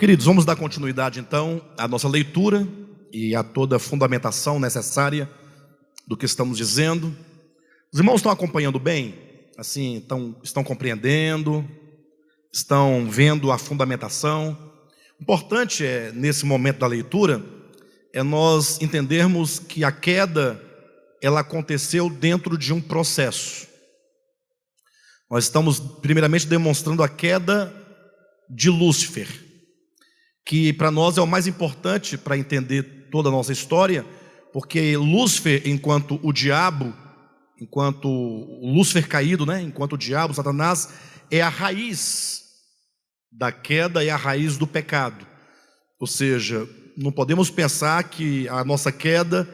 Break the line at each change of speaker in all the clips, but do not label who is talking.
Queridos, vamos dar continuidade então à nossa leitura e a toda a fundamentação necessária do que estamos dizendo. Os irmãos estão acompanhando bem? Assim, estão compreendendo? Estão vendo a fundamentação? O importante nesse momento da leitura, é nós entendermos que a queda, ela aconteceu dentro de um processo. Nós estamos primeiramente demonstrando a queda de Lúcifer, que para nós é o mais importante para entender toda a nossa história, porque Lúcifer, enquanto o diabo, enquanto o Lúcifer caído, enquanto o diabo, Satanás, é a raiz da queda, é a raiz do pecado. Ou seja, não podemos pensar que a nossa queda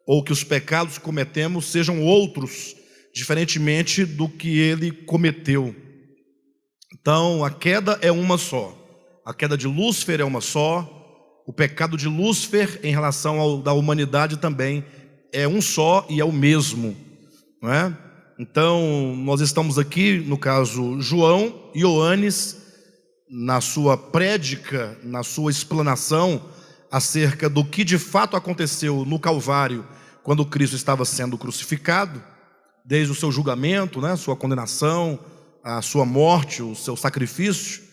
ou que os pecados que cometemos sejam outros, diferentemente do que ele cometeu. Então, a queda é uma só. A queda de Lúcifer é uma só. O pecado de Lúcifer em relação ao da humanidade também é um só e é o mesmo, não é? Então, nós estamos aqui, no caso, João e Ioannes, na sua prédica, na sua explanação acerca do que de fato aconteceu no Calvário, quando Cristo estava sendo crucificado, desde o seu julgamento, sua condenação, a sua morte, o seu sacrifício.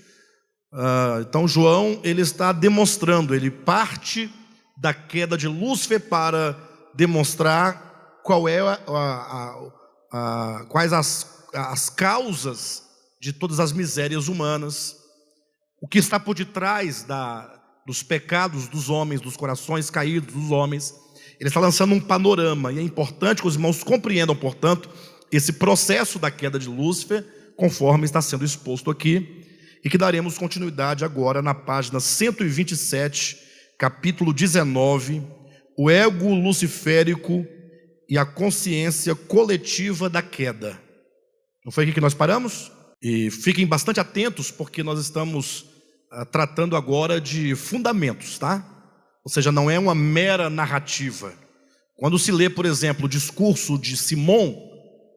Então João, ele está demonstrando, ele parte da queda de Lúcifer para demonstrar quais as causas de todas as misérias humanas, o que está por detrás dos pecados dos homens, dos corações caídos dos homens. Ele está lançando um panorama, e é importante que os irmãos compreendam, portanto, esse processo da queda de Lúcifer, conforme está sendo exposto aqui, e que daremos continuidade agora na página 127, capítulo 19, o ego luciférico e a consciência coletiva da queda. Não foi aqui que nós paramos? E fiquem bastante atentos, porque nós estamos tratando agora de fundamentos, tá? Ou seja, não é uma mera narrativa. Quando se lê, por exemplo, o discurso de Simon,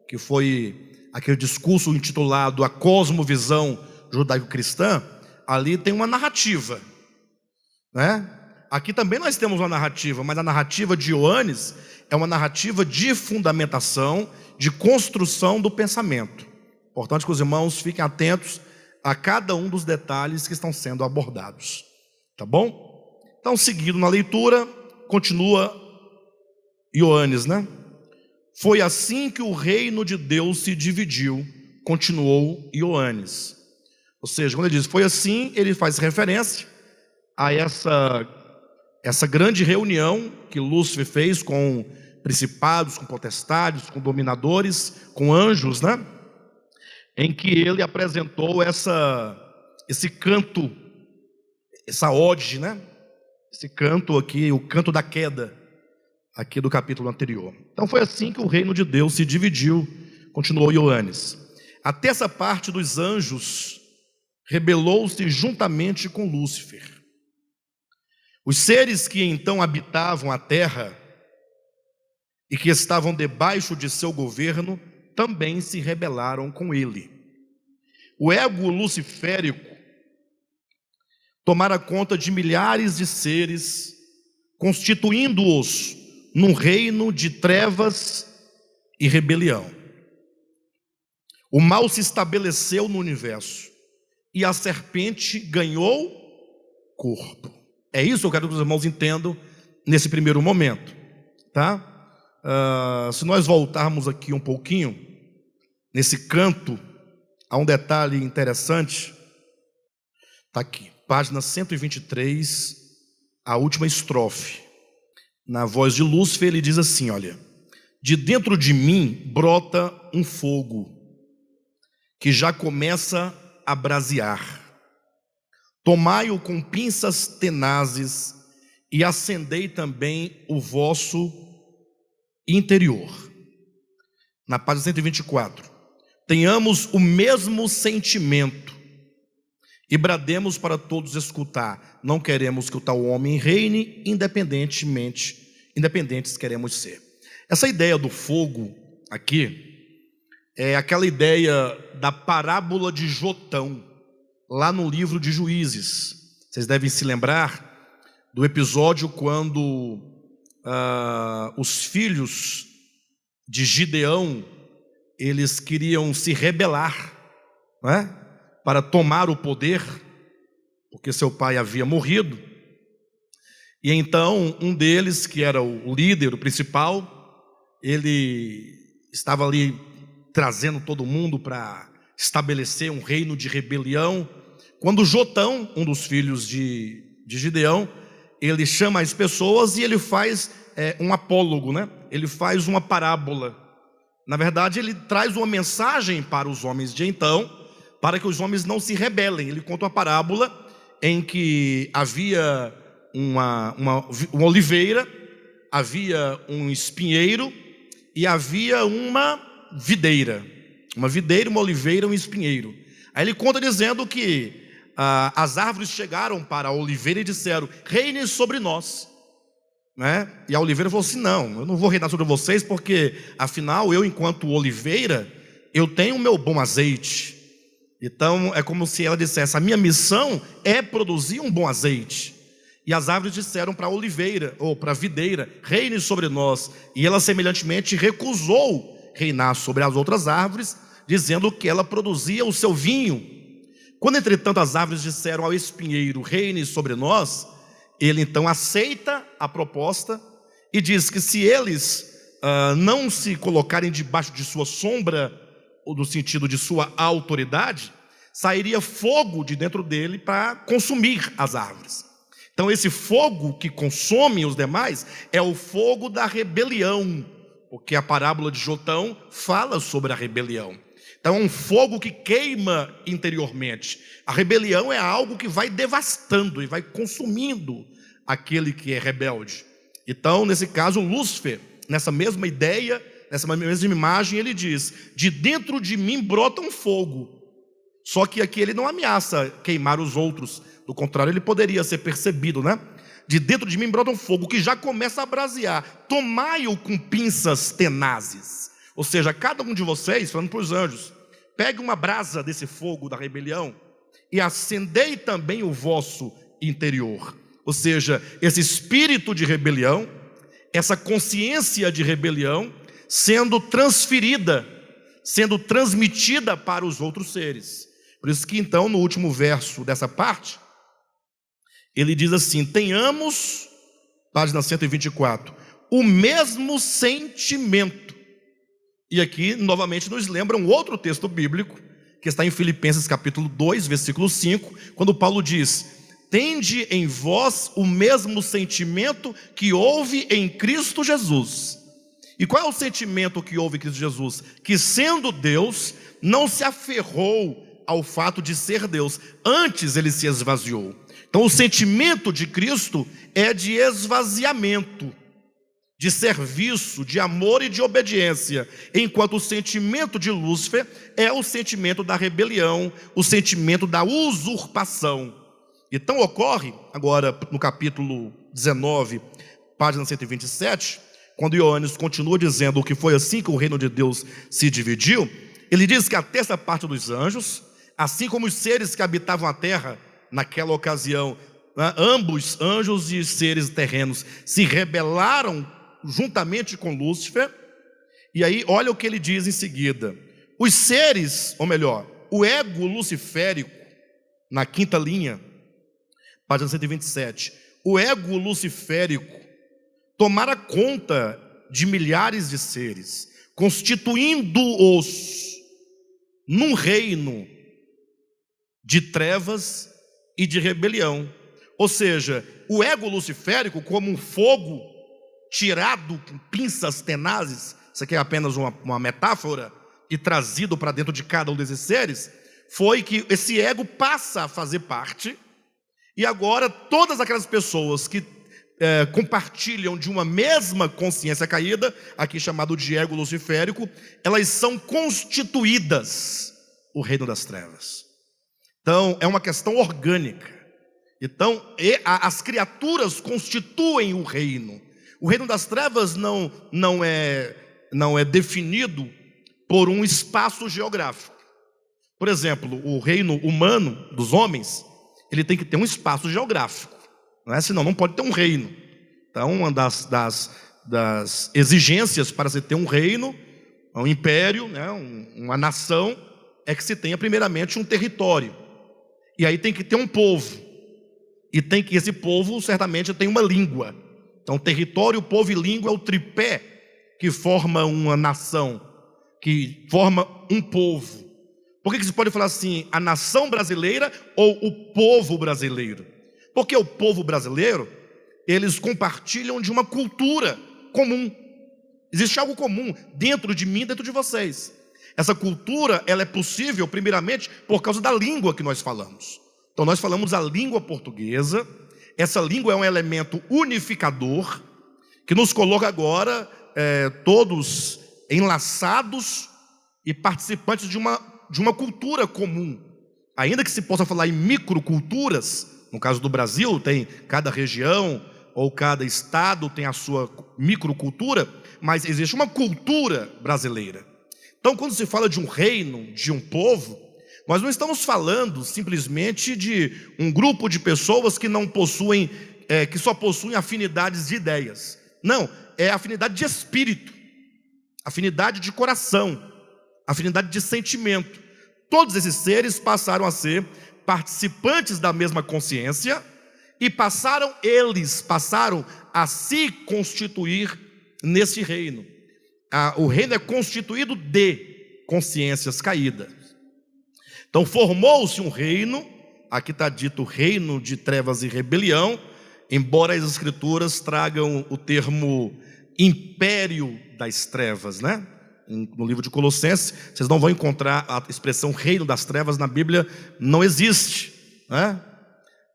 que foi aquele discurso intitulado A Cosmovisão Judaico-Cristã, ali tem uma narrativa, Aqui também nós temos uma narrativa, mas a narrativa de Ioannes é uma narrativa de fundamentação, de construção do pensamento. Importante que os irmãos fiquem atentos a cada um dos detalhes que estão sendo abordados, tá bom? Então, seguindo na leitura, continua Ioannes, Foi assim que o reino de Deus se dividiu, continuou Ioannes. Ou seja, quando ele diz foi assim, ele faz referência a essa grande reunião que Lúcifer fez com principados, com potestades, com dominadores, com anjos, em que ele apresentou esse canto, essa ode, esse canto aqui, o canto da queda, aqui do capítulo anterior. Então foi assim que o reino de Deus se dividiu, continuou Ioannes. A terça parte dos anjos rebelou-se juntamente com Lúcifer. Os seres que então habitavam a terra e que estavam debaixo de seu governo também se rebelaram com ele. O ego luciférico tomara conta de milhares de seres, constituindo-os num reino de trevas e rebelião. O mal se estabeleceu no universo e a serpente ganhou corpo. É isso que eu quero que os irmãos entendam nesse primeiro momento, tá? Se nós voltarmos aqui um pouquinho, nesse canto, há um detalhe interessante, está aqui, página 123, a última estrofe. Na voz de Lúcifer ele diz assim, olha: de dentro de mim brota um fogo, que já começa a brasear. Tomai-o com pinças tenazes e acendei também o vosso interior. Na página 124. Tenhamos o mesmo sentimento e brademos para todos escutar. Não queremos que o tal homem reine, independentes queremos ser. Essa ideia do fogo aqui é aquela ideia da parábola de Jotão, lá no livro de Juízes. Vocês devem se lembrar do episódio quando os filhos de Gideão, eles queriam se rebelar, não é? Para tomar o poder, porque seu pai havia morrido. E então um deles, que era o líder, o principal, ele estava ali trazendo todo mundo para estabelecer um reino de rebelião, quando Jotão, um dos filhos de Gideão, ele chama as pessoas e ele faz um apólogo, né? Ele faz uma parábola. Na verdade, ele traz uma mensagem para os homens de então, para que os homens não se rebelem. Ele conta uma parábola em que havia uma oliveira, havia um espinheiro e havia uma videira, uma oliveira, um espinheiro. Aí ele conta dizendo que as árvores chegaram para a oliveira e disseram: reine sobre nós, né? E a oliveira falou assim: não, eu não vou reinar sobre vocês, porque afinal eu, enquanto oliveira, eu tenho o meu bom azeite. Então é como se ela dissesse: a minha missão é produzir um bom azeite. E as árvores disseram para a oliveira, ou para a videira: reine sobre nós. E ela semelhantemente recusou reinar sobre as outras árvores, dizendo que ela produzia o seu vinho. Quando entretanto as árvores disseram ao espinheiro: reine sobre nós, ele então aceita a proposta e diz que se eles não se colocarem debaixo de sua sombra, ou no sentido de sua autoridade, sairia fogo de dentro dele para consumir as árvores. Então esse fogo que consome os demais é o fogo da rebelião, porque a parábola de Jotão fala sobre a rebelião. Então é um fogo que queima interiormente. A rebelião é algo que vai devastando e vai consumindo aquele que é rebelde. Então, nesse caso, Lúcifer, nessa mesma ideia, nessa mesma imagem, ele diz: de dentro de mim brota um fogo. Só que aqui ele não ameaça queimar os outros, do contrário, ele poderia ser percebido, né? De dentro de mim brota um fogo que já começa a brasear. Tomai-o com pinças tenazes. Ou seja, cada um de vocês, falando para os anjos, pegue uma brasa desse fogo da rebelião e acendei também o vosso interior. Ou seja, esse espírito de rebelião, essa consciência de rebelião, sendo transferida, sendo transmitida para os outros seres. Por isso que então, no último verso dessa parte, ele diz assim: tenhamos, página 124, o mesmo sentimento. E aqui, novamente, nos lembra um outro texto bíblico, que está em Filipenses capítulo 2, versículo 5, quando Paulo diz: tende em vós o mesmo sentimento que houve em Cristo Jesus. E qual é o sentimento que houve em Cristo Jesus? Que, sendo Deus, não se aferrou ao fato de ser Deus, antes ele se esvaziou. Então o sentimento de Cristo é de esvaziamento, de serviço, de amor e de obediência, enquanto o sentimento de Lúcifer é o sentimento da rebelião, o sentimento da usurpação. Então ocorre, agora no capítulo 19, página 127, quando Ioannes continua dizendo que foi assim que o reino de Deus se dividiu, ele diz que a terça parte dos anjos, assim como os seres que habitavam a terra naquela ocasião, ambos, anjos e seres terrenos, se rebelaram juntamente com Lúcifer. E aí olha o que ele diz em seguida: os seres, ou melhor, o ego luciférico, na quinta linha, página 127, o ego luciférico tomara conta de milhares de seres, constituindo-os num reino de trevas e de rebelião. Ou seja, o ego luciférico, como um fogo tirado com pinças tenazes, isso aqui é apenas uma metáfora, e trazido para dentro de cada um desses seres, foi que esse ego passa a fazer parte, e agora todas aquelas pessoas que compartilham de uma mesma consciência caída, aqui chamado de ego luciférico, elas são constituídas o reino das trevas. Então é uma questão orgânica. Então as criaturas constituem o reino. O reino das trevas não é definido por um espaço geográfico. Por exemplo, o reino humano dos homens, ele tem que ter um espaço geográfico, não é? Senão não pode ter um reino. Então, uma das exigências para se ter um reino, um império, né? Uma nação, é que se tenha primeiramente um território. E aí tem que ter um povo. E tem que esse povo certamente tem uma língua. Então, território, povo e língua é o tripé que forma uma nação, que forma um povo. Por que se pode falar assim, a nação brasileira ou o povo brasileiro? Porque o povo brasileiro, eles compartilham de uma cultura comum. Existe algo comum dentro de mim, dentro de vocês. Essa cultura, ela é possível primeiramente por causa da língua que nós falamos. Então nós falamos a língua portuguesa. Essa língua é um elemento unificador que nos coloca agora todos enlaçados e participantes de uma cultura comum. Ainda que se possa falar em microculturas, no caso do Brasil, tem cada região ou cada estado tem a sua microcultura, mas existe uma cultura brasileira. Então, quando se fala de um reino, de um povo, nós não estamos falando simplesmente de um grupo de pessoas que não possuem, que só possuem afinidades de ideias. Não, é afinidade de espírito, afinidade de coração, afinidade de sentimento. Todos esses seres passaram a ser participantes da mesma consciência e passaram a se constituir nesse reino. O reino é constituído de consciências caídas. Então formou-se um reino, aqui está dito reino de trevas e rebelião, embora as escrituras tragam o termo império das trevas, né? No livro de Colossenses, vocês não vão encontrar a expressão reino das trevas na Bíblia, não existe, né?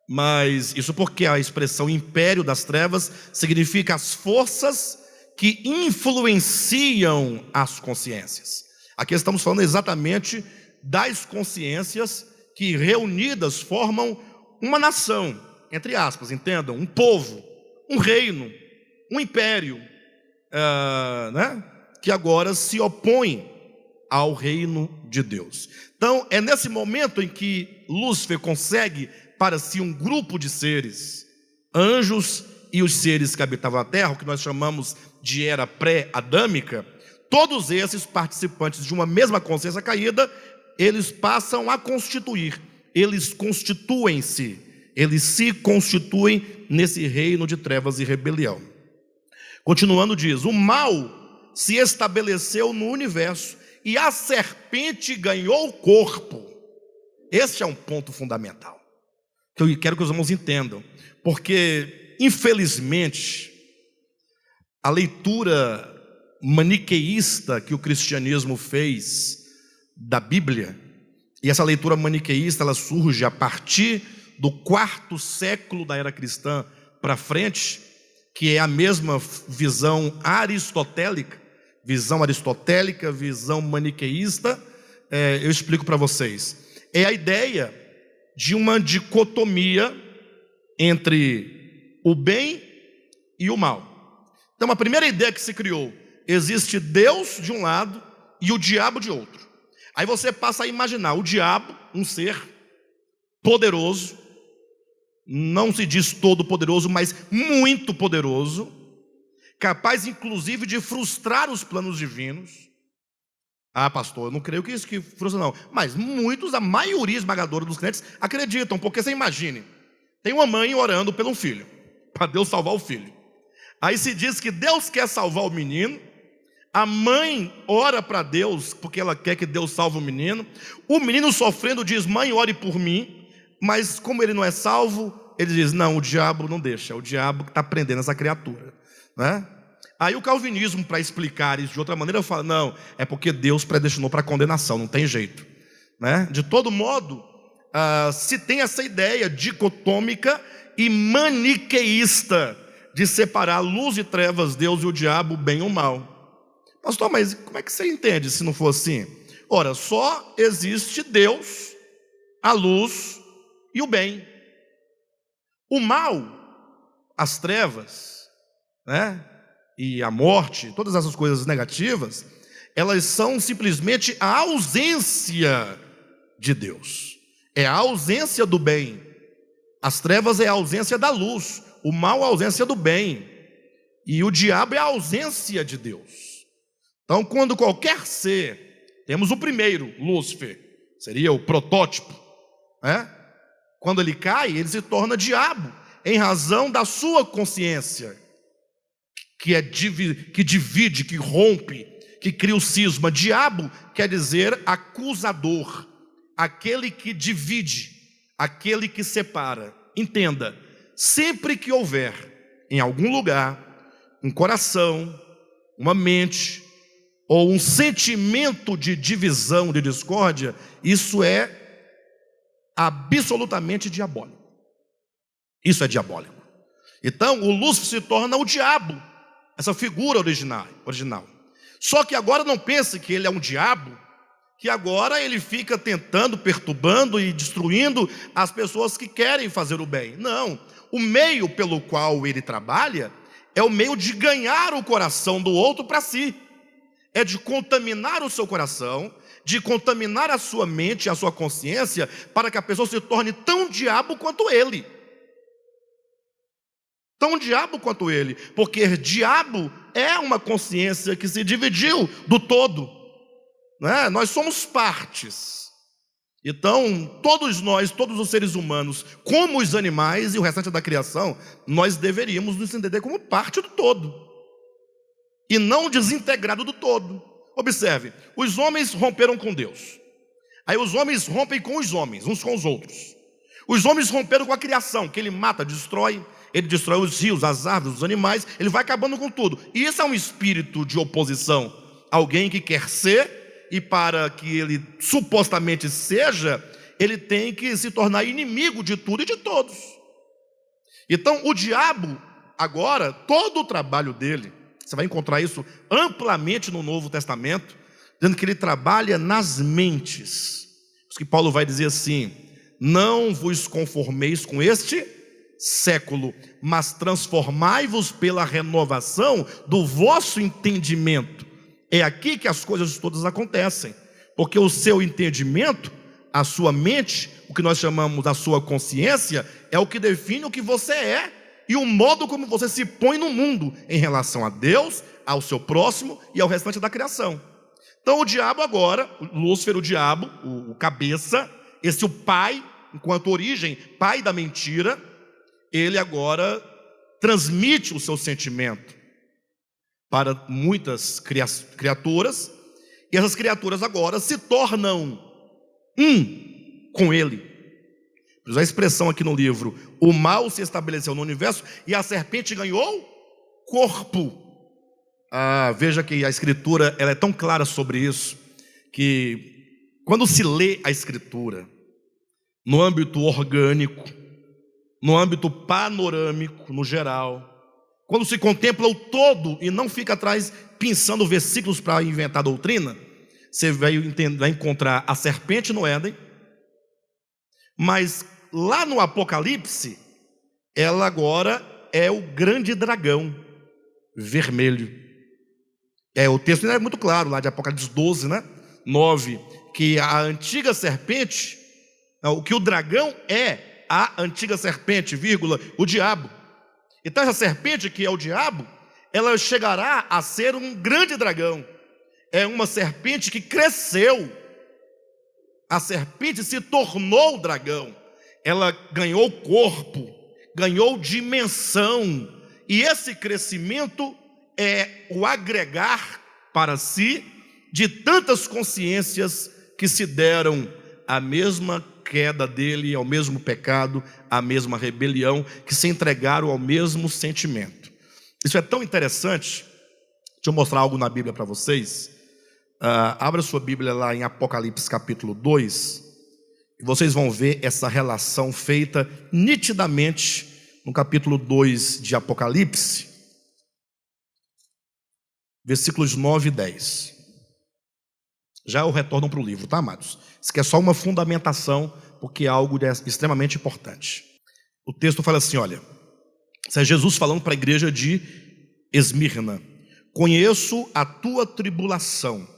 Mas isso porque a expressão império das trevas significa as forças que influenciam as consciências. Aqui estamos falando exatamente das consciências que reunidas formam uma nação, entre aspas, entendam, um povo, um reino, um império, né? Que agora se opõe ao reino de Deus. Então é nesse momento em que Lúcifer consegue para si um grupo de seres, anjos e os seres que habitavam a terra, o que nós chamamos de era pré-adâmica, todos esses participantes de uma mesma consciência caída, eles passam a constituir, eles constituem-se, eles se constituem nesse reino de trevas e rebelião. Continuando diz, o mal se estabeleceu no universo e a serpente ganhou o corpo. Este é um ponto fundamental que eu quero que os irmãos entendam, porque infelizmente a leitura maniqueísta que o cristianismo fez da Bíblia, e essa leitura maniqueísta ela surge a partir do 4º século da era cristã para frente, que é a mesma visão aristotélica, visão maniqueísta. Eu explico para vocês. É a ideia de uma dicotomia entre o bem e o mal. Então a primeira ideia que se criou, existe Deus de um lado e o diabo de outro. Aí você passa a imaginar o diabo, um ser poderoso, não se diz todo poderoso, mas muito poderoso, capaz inclusive de frustrar os planos divinos. Ah, pastor, eu não creio que isso que frustra não, mas muitos, a maioria esmagadora dos crentes acreditam, porque você imagine, tem uma mãe orando pelo filho, para Deus salvar o filho. Aí se diz que Deus quer salvar o menino, a mãe ora para Deus, porque ela quer que Deus salve o menino sofrendo diz, mãe, ore por mim, mas como ele não é salvo, ele diz, não, o diabo não deixa, é o diabo que está prendendo essa criatura, né? Aí o calvinismo, para explicar isso de outra maneira, fala, não, é porque Deus predestinou para condenação, não tem jeito, né? De todo modo, se tem essa ideia dicotômica e maniqueísta de separar luz e trevas, Deus e o diabo, o bem e o mal. Pastor, mas como é que você entende se não for assim? Ora, só existe Deus, a luz e o bem. O mal, as trevas, né? E a morte, todas essas coisas negativas, elas são simplesmente a ausência de Deus. É a ausência do bem. As trevas é a ausência da luz, o mal é a ausência do bem, e o diabo é a ausência de Deus. Então, quando qualquer ser, temos o primeiro, Lúcifer, seria o protótipo, né? Quando ele cai, ele se torna diabo, em razão da sua consciência, que divide, que rompe, que cria o cisma. Diabo quer dizer acusador, aquele que divide, aquele que separa. Entenda, sempre que houver em algum lugar um coração, uma mente ou um sentimento de divisão, de discórdia, isso é absolutamente diabólico. Isso é diabólico. Então o Lúcifer se torna o diabo, essa figura original. Só que agora não pense que ele é um diabo, que agora ele fica tentando, perturbando e destruindo as pessoas que querem fazer o bem. Não, o meio pelo qual ele trabalha é o meio de ganhar o coração do outro para si. É de contaminar o seu coração, de contaminar a sua mente, a sua consciência, para que a pessoa se torne tão diabo quanto ele. Tão diabo quanto ele, porque diabo é uma consciência que se dividiu do todo, né? Nós somos partes. Então, todos nós, todos os seres humanos, como os animais e o restante da criação, nós deveríamos nos entender como parte do todo, e não desintegrado do todo. Observe, os homens romperam com Deus, aí os homens rompem com os homens, uns com os outros. Os homens romperam com a criação, que ele mata, destrói. Ele destrói os rios, as árvores, os animais, ele vai acabando com tudo. E isso é um espírito de oposição. Alguém que quer ser, e para que ele supostamente seja, ele tem que se tornar inimigo de tudo e de todos. Então o diabo, agora, todo o trabalho dele, você vai encontrar isso amplamente no Novo Testamento, dizendo que ele trabalha nas mentes. Por isso que Paulo vai dizer assim: não vos conformeis com este século, mas transformai-vos pela renovação do vosso entendimento. É aqui que as coisas todas acontecem, porque o seu entendimento, a sua mente, o que nós chamamos da sua consciência, é o que define o que você é e o modo como você se põe no mundo em relação a Deus, ao seu próximo e ao restante da criação. Então o diabo agora, Lúcifer, o diabo, o cabeça, esse o pai, enquanto origem, pai da mentira, ele agora transmite o seu sentimento para muitas criaturas, e essas criaturas agora se tornam um com ele. Usa a expressão aqui no livro: o mal se estabeleceu no universo e a serpente ganhou corpo. Veja que a escritura ela é tão clara sobre isso, que quando se lê a escritura no âmbito orgânico, no âmbito panorâmico, no geral, quando se contempla o todo e não fica atrás pensando versículos para inventar doutrina, você vai encontrar a serpente no Éden, mas lá no Apocalipse, ela agora é o grande dragão vermelho. O texto é muito claro, lá de Apocalipse 12, 9, que a antiga serpente, o que o dragão é, a antiga serpente, o diabo. Então essa serpente que é o diabo, ela chegará a ser um grande dragão. É uma serpente que cresceu. A serpente se tornou dragão. Ela ganhou corpo, ganhou dimensão. E esse crescimento é o agregar para si de tantas consciências que se deram a mesma queda dele, ao mesmo pecado, à mesma rebelião, que se entregaram ao mesmo sentimento. Isso é tão interessante. Deixa eu mostrar algo na Bíblia para vocês. Abra sua Bíblia lá em Apocalipse capítulo 2, e vocês vão ver essa relação feita nitidamente no capítulo 2 de Apocalipse, versículos 9 e 10. Já eu retorno para o livro, tá, amados? Isso aqui é só uma fundamentação, porque é algo extremamente importante. O texto fala assim, olha, isso é Jesus falando para a igreja de Esmirna: conheço a tua tribulação,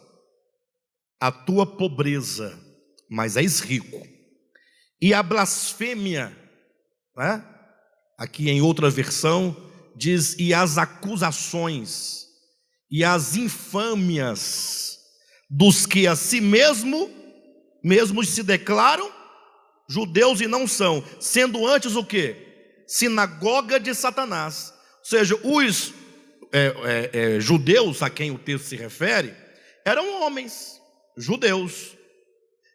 a tua pobreza, mas és rico, e a blasfêmia né? Aqui em outra versão diz: e as acusações e as infâmias dos que a si mesmos se declaram judeus e não são, sendo antes o quê? Sinagoga de Satanás. Ou seja, os judeus a quem o texto se refere eram homens judeus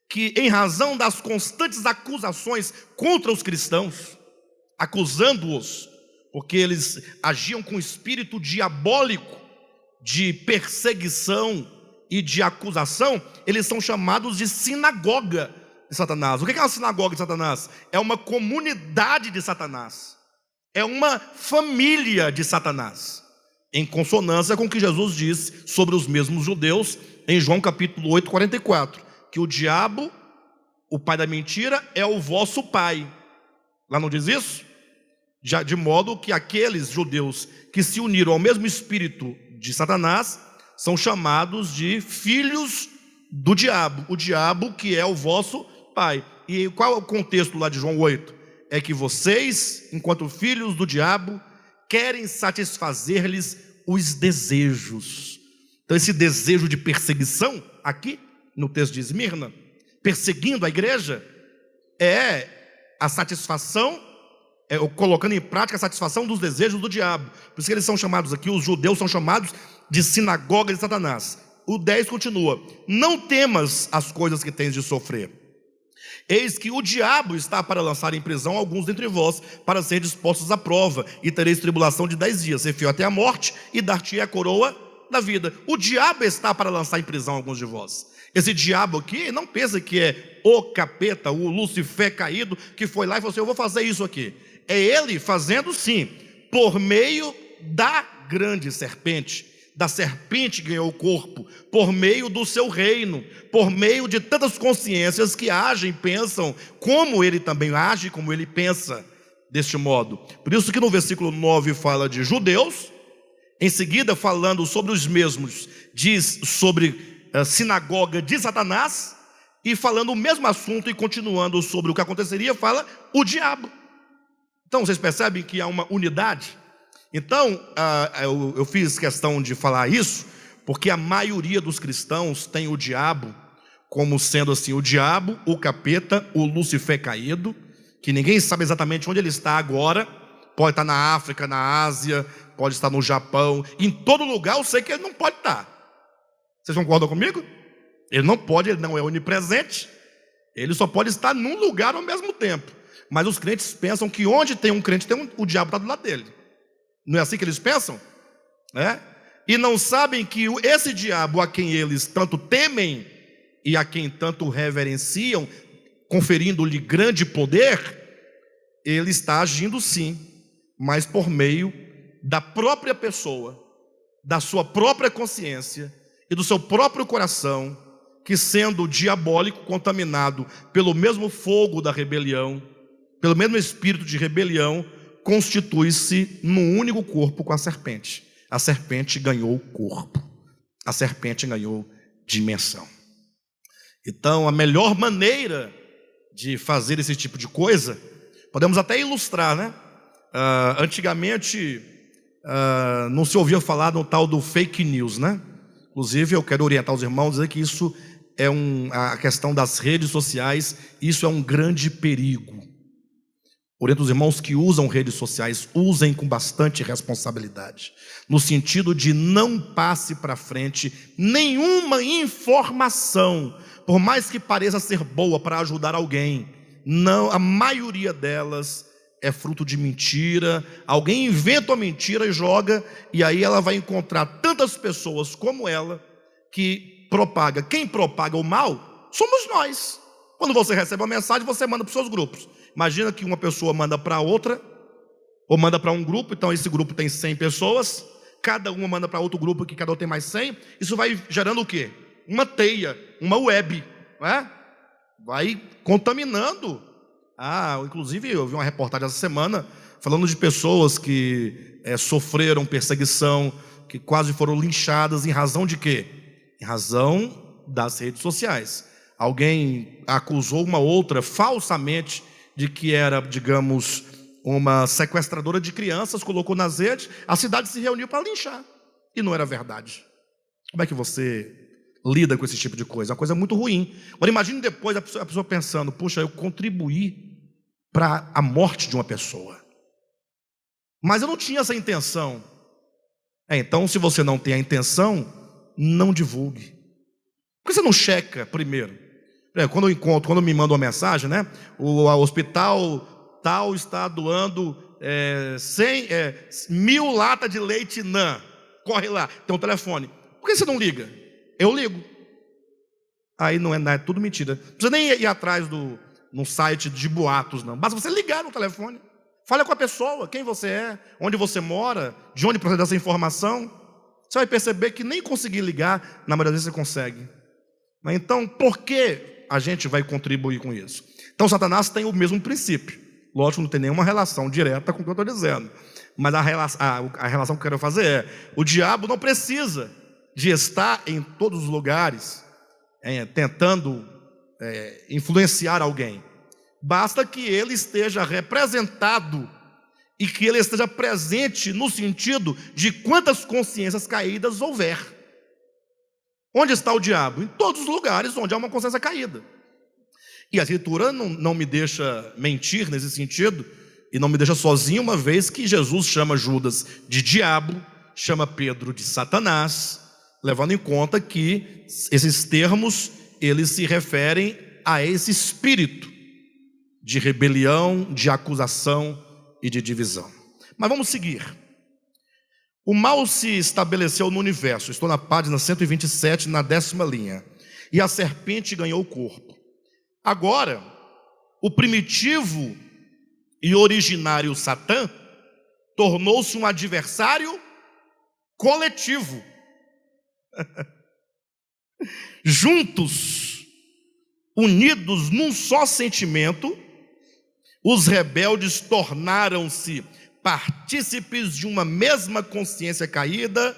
que, em razão das constantes acusações contra os cristãos, acusando-os porque eles agiam com espírito diabólico de perseguição e de acusação, eles são chamados de sinagoga de Satanás. O que é uma sinagoga de Satanás? É uma comunidade de Satanás, é uma família de Satanás, em consonância com o que Jesus disse sobre os mesmos judeus em João capítulo 8, 44, que o diabo, o pai da mentira, é o vosso pai. Lá não diz isso? Já, de modo que aqueles judeus que se uniram ao mesmo espírito de Satanás são chamados de filhos do diabo, o diabo que é o vosso pai. E qual é o contexto lá de João 8? É que vocês, enquanto filhos do diabo, querem satisfazer-lhes os desejos. Então esse desejo de perseguição, aqui no texto de Esmirna, perseguindo a igreja, é a satisfação, colocando em prática a satisfação dos desejos do diabo. Por isso que eles são chamados aqui, os judeus são chamados de sinagoga de Satanás. O 10 continua: não temas as coisas que tens de sofrer. Eis que o diabo está para lançar em prisão alguns dentre vós, para ser dispostos à prova, e tereis tribulação de 10 dias, ser fiel até a morte, e dar-te a coroa da vida. O diabo está para lançar em prisão alguns de vós. Esse diabo aqui, não pensa que é o capeta, o Lucifer caído, que foi lá e falou assim: eu vou fazer isso aqui. É ele fazendo, sim, por meio da grande serpente. Da serpente ganhou o corpo, por meio do seu reino, por meio de tantas consciências que agem, pensam como ele também age, como ele pensa deste modo. Por isso que no versículo 9 fala de judeus, em seguida falando sobre os mesmos, diz sobre a sinagoga de Satanás, e falando o mesmo assunto e continuando sobre o que aconteceria, fala o diabo. Então vocês percebem que há uma unidade? Então, eu fiz questão de falar isso, porque a maioria dos cristãos tem o diabo como sendo assim, o diabo, o capeta, o Lucifer caído, que ninguém sabe exatamente onde ele está agora. Pode estar na África, na Ásia, pode estar no Japão, em todo lugar eu sei que ele não pode estar. Vocês concordam comigo? Ele não pode, ele não é onipresente, ele só pode estar num lugar ao mesmo tempo. Mas os crentes pensam que onde tem um crente, o diabo está do lado dele. Não é assim que eles pensam? E não sabem que esse diabo a quem eles tanto temem e a quem tanto reverenciam, conferindo-lhe grande poder, ele está agindo sim, mas por meio da própria pessoa, da sua própria consciência e do seu próprio coração, que sendo diabólico, contaminado pelo mesmo fogo da rebelião, pelo mesmo espírito de rebelião, constitui-se num único corpo com a serpente. A serpente ganhou corpo, a serpente ganhou dimensão. Então a melhor maneira de fazer esse tipo de coisa, podemos até ilustrar, né? Antigamente não se ouvia falar no tal do fake news, né? Inclusive eu quero orientar os irmãos a dizer que isso é a questão das redes sociais, isso é um grande perigo. Oriento os irmãos que usam redes sociais, usem com bastante responsabilidade, no sentido de não passe para frente nenhuma informação, por mais que pareça ser boa para ajudar alguém. Não, a maioria delas é fruto de mentira. Alguém inventa uma mentira e joga, e aí ela vai encontrar tantas pessoas como ela que propaga. Quem propaga o mal somos nós. Quando você recebe uma mensagem, você manda para os seus grupos. Imagina que uma pessoa manda para outra, ou manda para um grupo, então esse grupo tem 100 pessoas, cada uma manda para outro grupo que cada um tem mais 100, isso vai gerando o quê? Uma teia, uma web, não é? Vai contaminando. Inclusive eu vi uma reportagem essa semana, falando de pessoas que sofreram perseguição, que quase foram linchadas em razão de quê? Em razão das redes sociais. Alguém acusou uma outra falsamente de que era, digamos, uma sequestradora de crianças, colocou nas redes, a cidade se reuniu para linchar. E não era verdade. Como é que você lida com esse tipo de coisa? É uma coisa muito ruim. Agora imagine depois a pessoa pensando, puxa, eu contribuí para a morte de uma pessoa, mas eu não tinha essa intenção. Então, se você não tem a intenção, não divulgue. Por que você não checa primeiro? Quando me manda uma mensagem, né? O hospital tal está doando 1.000 latas de leite NAN. Corre lá, tem um telefone. Por que você não liga? Eu ligo. Aí não é tudo mentira. Não precisa nem ir atrás num site de boatos, não. Basta você ligar no telefone. Fala com a pessoa, quem você é, onde você mora, de onde procede essa informação. Você vai perceber que nem conseguir ligar, na maioria das vezes você consegue. Mas então, por que a gente vai contribuir com isso? Então, Satanás tem o mesmo princípio. Lógico, não tem nenhuma relação direta com o que eu estou dizendo. Mas a relação que eu quero fazer é: o diabo não precisa de estar em todos os lugares, tentando influenciar alguém. Basta que ele esteja representado e que ele esteja presente no sentido de quantas consciências caídas houver. Onde está o diabo? Em todos os lugares onde há uma consciência caída. E a Escritura não me deixa mentir nesse sentido, e não me deixa sozinho, uma vez que Jesus chama Judas de diabo, chama Pedro de Satanás, levando em conta que esses termos, eles se referem a esse espírito de rebelião, de acusação e de divisão. Mas vamos seguir. O mal se estabeleceu no universo. Estou na página 127, na 10ª linha. E a serpente ganhou o corpo. Agora, o primitivo e originário Satã tornou-se um adversário coletivo. Juntos, unidos num só sentimento, os rebeldes tornaram-se partícipes de uma mesma consciência caída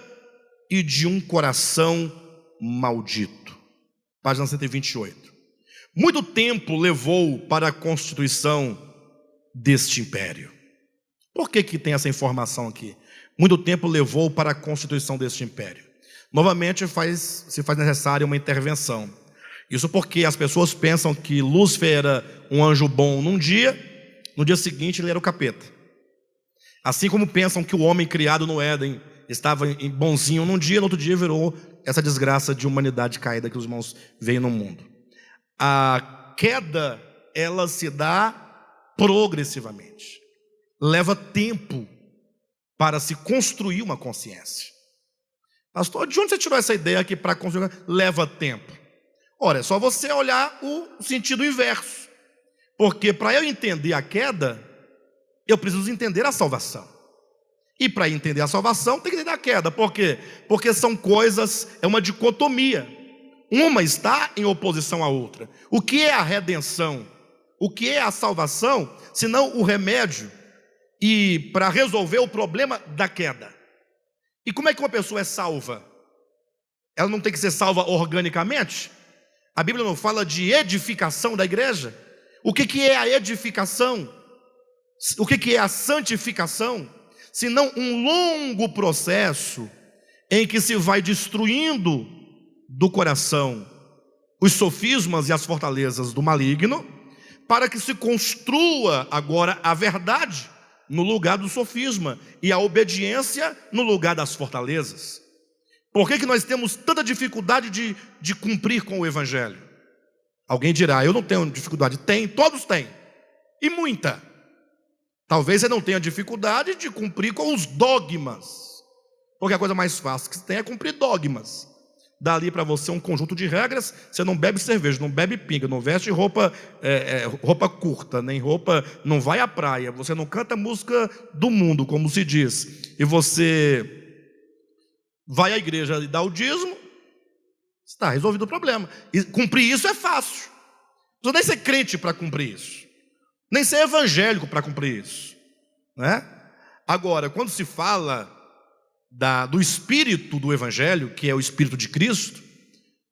e de um coração maldito. Página 128. Muito tempo levou para a constituição deste império. Por que tem essa informação aqui? Muito tempo levou para a constituição deste império. Novamente se faz necessária uma intervenção. Isso porque as pessoas pensam que Lúcifer era um anjo bom num dia, no dia seguinte ele era o capeta. Assim como pensam que o homem criado no Éden estava bonzinho num dia, no outro dia virou essa desgraça de humanidade caída que os irmãos veem no mundo. A queda, ela se dá progressivamente. Leva tempo para se construir uma consciência. Pastor, de onde você tirou essa ideia que para construir leva tempo? Ora, é só você olhar o sentido inverso. Porque para eu entender a queda, eu preciso entender a salvação. E para entender a salvação, tem que entender a queda. Por quê? Porque são coisas, é uma dicotomia. Uma está em oposição à outra. O que é a redenção? O que é a salvação, senão o remédio e para resolver o problema da queda? E como é que uma pessoa é salva? Ela não tem que ser salva organicamente? A Bíblia não fala de edificação da igreja? O que é a edificação? O que é a santificação? Senão um longo processo em que se vai destruindo do coração os sofismas e as fortalezas do maligno, para que se construa agora a verdade no lugar do sofisma e a obediência no lugar das fortalezas. Por que nós temos tanta dificuldade de cumprir com o Evangelho? Alguém dirá, eu não tenho dificuldade. Tem, todos têm, e muita. Talvez você não tenha dificuldade de cumprir com os dogmas, porque a coisa mais fácil que você tem é cumprir dogmas. Dali para você um conjunto de regras. Você não bebe cerveja, não bebe pinga, não veste roupa curta, nem roupa, não vai à praia, você não canta música do mundo, como se diz, e você vai à igreja e dá o dízimo, está resolvido o problema. E cumprir isso é fácil. Não precisa nem ser crente para cumprir isso, nem ser evangélico para cumprir isso, né? Agora, quando se fala do espírito do Evangelho, que é o Espírito de Cristo,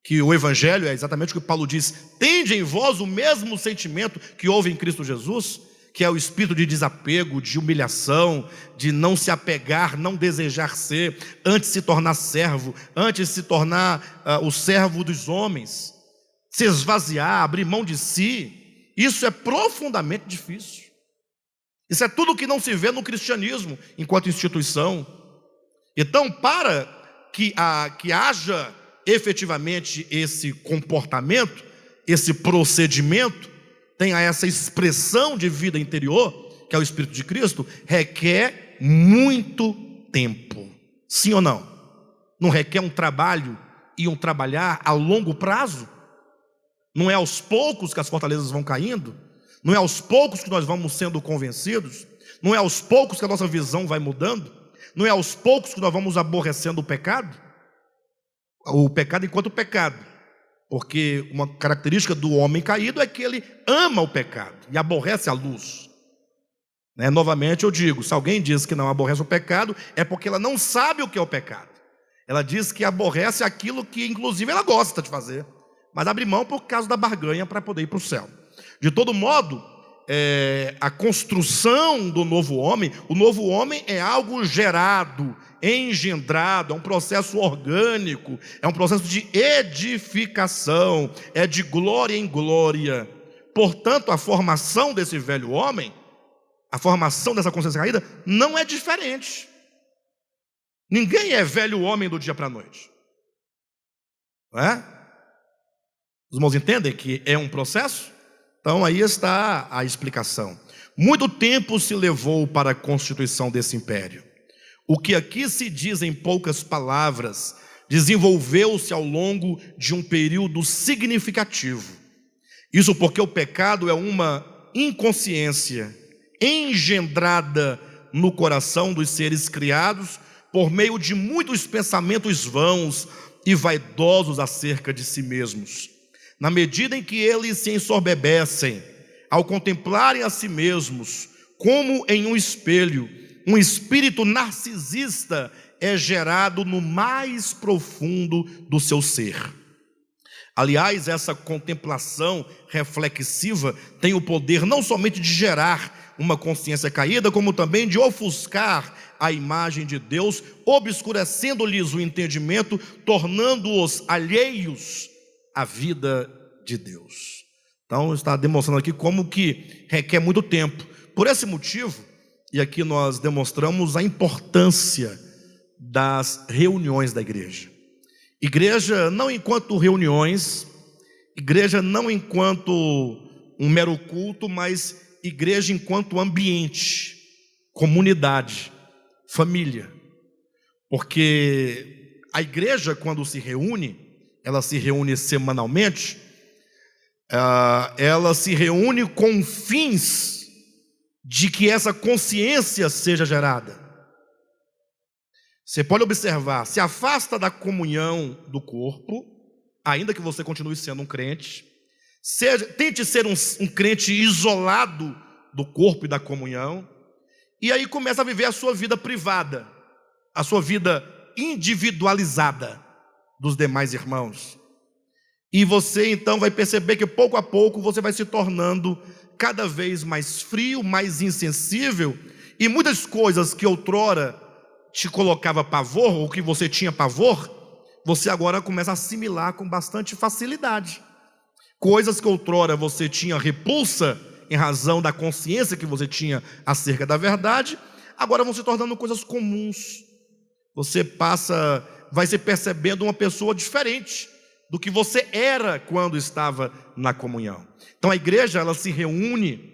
que o Evangelho é exatamente o que Paulo diz: tende em vós o mesmo sentimento que houve em Cristo Jesus. que é o espírito de desapego, de humilhação, de não se apegar, não desejar ser, antes de se tornar servo, antes de se tornar o servo dos homens, se esvaziar, abrir mão de si. Isso é profundamente difícil. Isso é tudo que não se vê no cristianismo enquanto instituição. Então, para que haja efetivamente esse comportamento, esse procedimento, tenha essa expressão de vida interior, que é o Espírito de Cristo, requer muito tempo. Sim ou não? Não requer um trabalho e um trabalhar a longo prazo? Não é aos poucos que as fortalezas vão caindo? Não é aos poucos que nós vamos sendo convencidos? Não é aos poucos que a nossa visão vai mudando? Não é aos poucos que nós vamos aborrecendo o pecado? O pecado enquanto pecado. Porque uma característica do homem caído é que ele ama o pecado e aborrece a luz. Novamente eu digo, se alguém diz que não aborrece o pecado, é porque ela não sabe o que é o pecado. Ela diz que aborrece aquilo que inclusive ela gosta de fazer, mas abre mão por causa da barganha para poder ir para o céu. De todo modo, a construção do novo homem, o novo homem é algo gerado, engendrado, é um processo orgânico, é um processo de edificação, é de glória em glória. Portanto, a formação desse velho homem, a formação dessa consciência caída, não é diferente. Ninguém é velho homem do dia para a noite. Não é? Os irmãos entendem que é um processo? Então aí está a explicação. Muito tempo se levou para a constituição desse império. O que aqui se diz em poucas palavras desenvolveu-se ao longo de um período significativo. Isso porque o pecado é uma inconsciência engendrada no coração dos seres criados por meio de muitos pensamentos vãos e vaidosos acerca de si mesmos. Na medida em que eles se ensoberbecem ao contemplarem a si mesmos como em um espelho, um espírito narcisista é gerado no mais profundo do seu ser. Aliás, essa contemplação reflexiva tem o poder não somente de gerar uma consciência caída, como também de ofuscar a imagem de Deus, obscurecendo-lhes o entendimento, tornando-os alheios à vida de Deus. Então está demonstrando aqui como que requer muito tempo. Por esse motivo, e aqui nós demonstramos a importância das reuniões da igreja. Igreja não enquanto reuniões, igreja não enquanto um mero culto, mas igreja enquanto ambiente, comunidade, família. Porque a igreja, quando se reúne, ela se reúne semanalmente, ela se reúne com fins de que essa consciência seja gerada. Você pode observar, se afasta da comunhão do corpo, ainda que você continue sendo um crente, tente ser um crente isolado do corpo e da comunhão, e aí começa a viver a sua vida privada, a sua vida individualizada dos demais irmãos. E você então vai perceber que pouco a pouco você vai se tornando cada vez mais frio, mais insensível, e muitas coisas que outrora te colocava pavor, ou que você tinha pavor, você agora começa a assimilar com bastante facilidade. Coisas que outrora você tinha repulsa em razão da consciência que você tinha acerca da verdade, agora vão se tornando coisas comuns. Você vai se percebendo uma pessoa diferente do que você era quando estava na comunhão. Então a igreja, ela se reúne,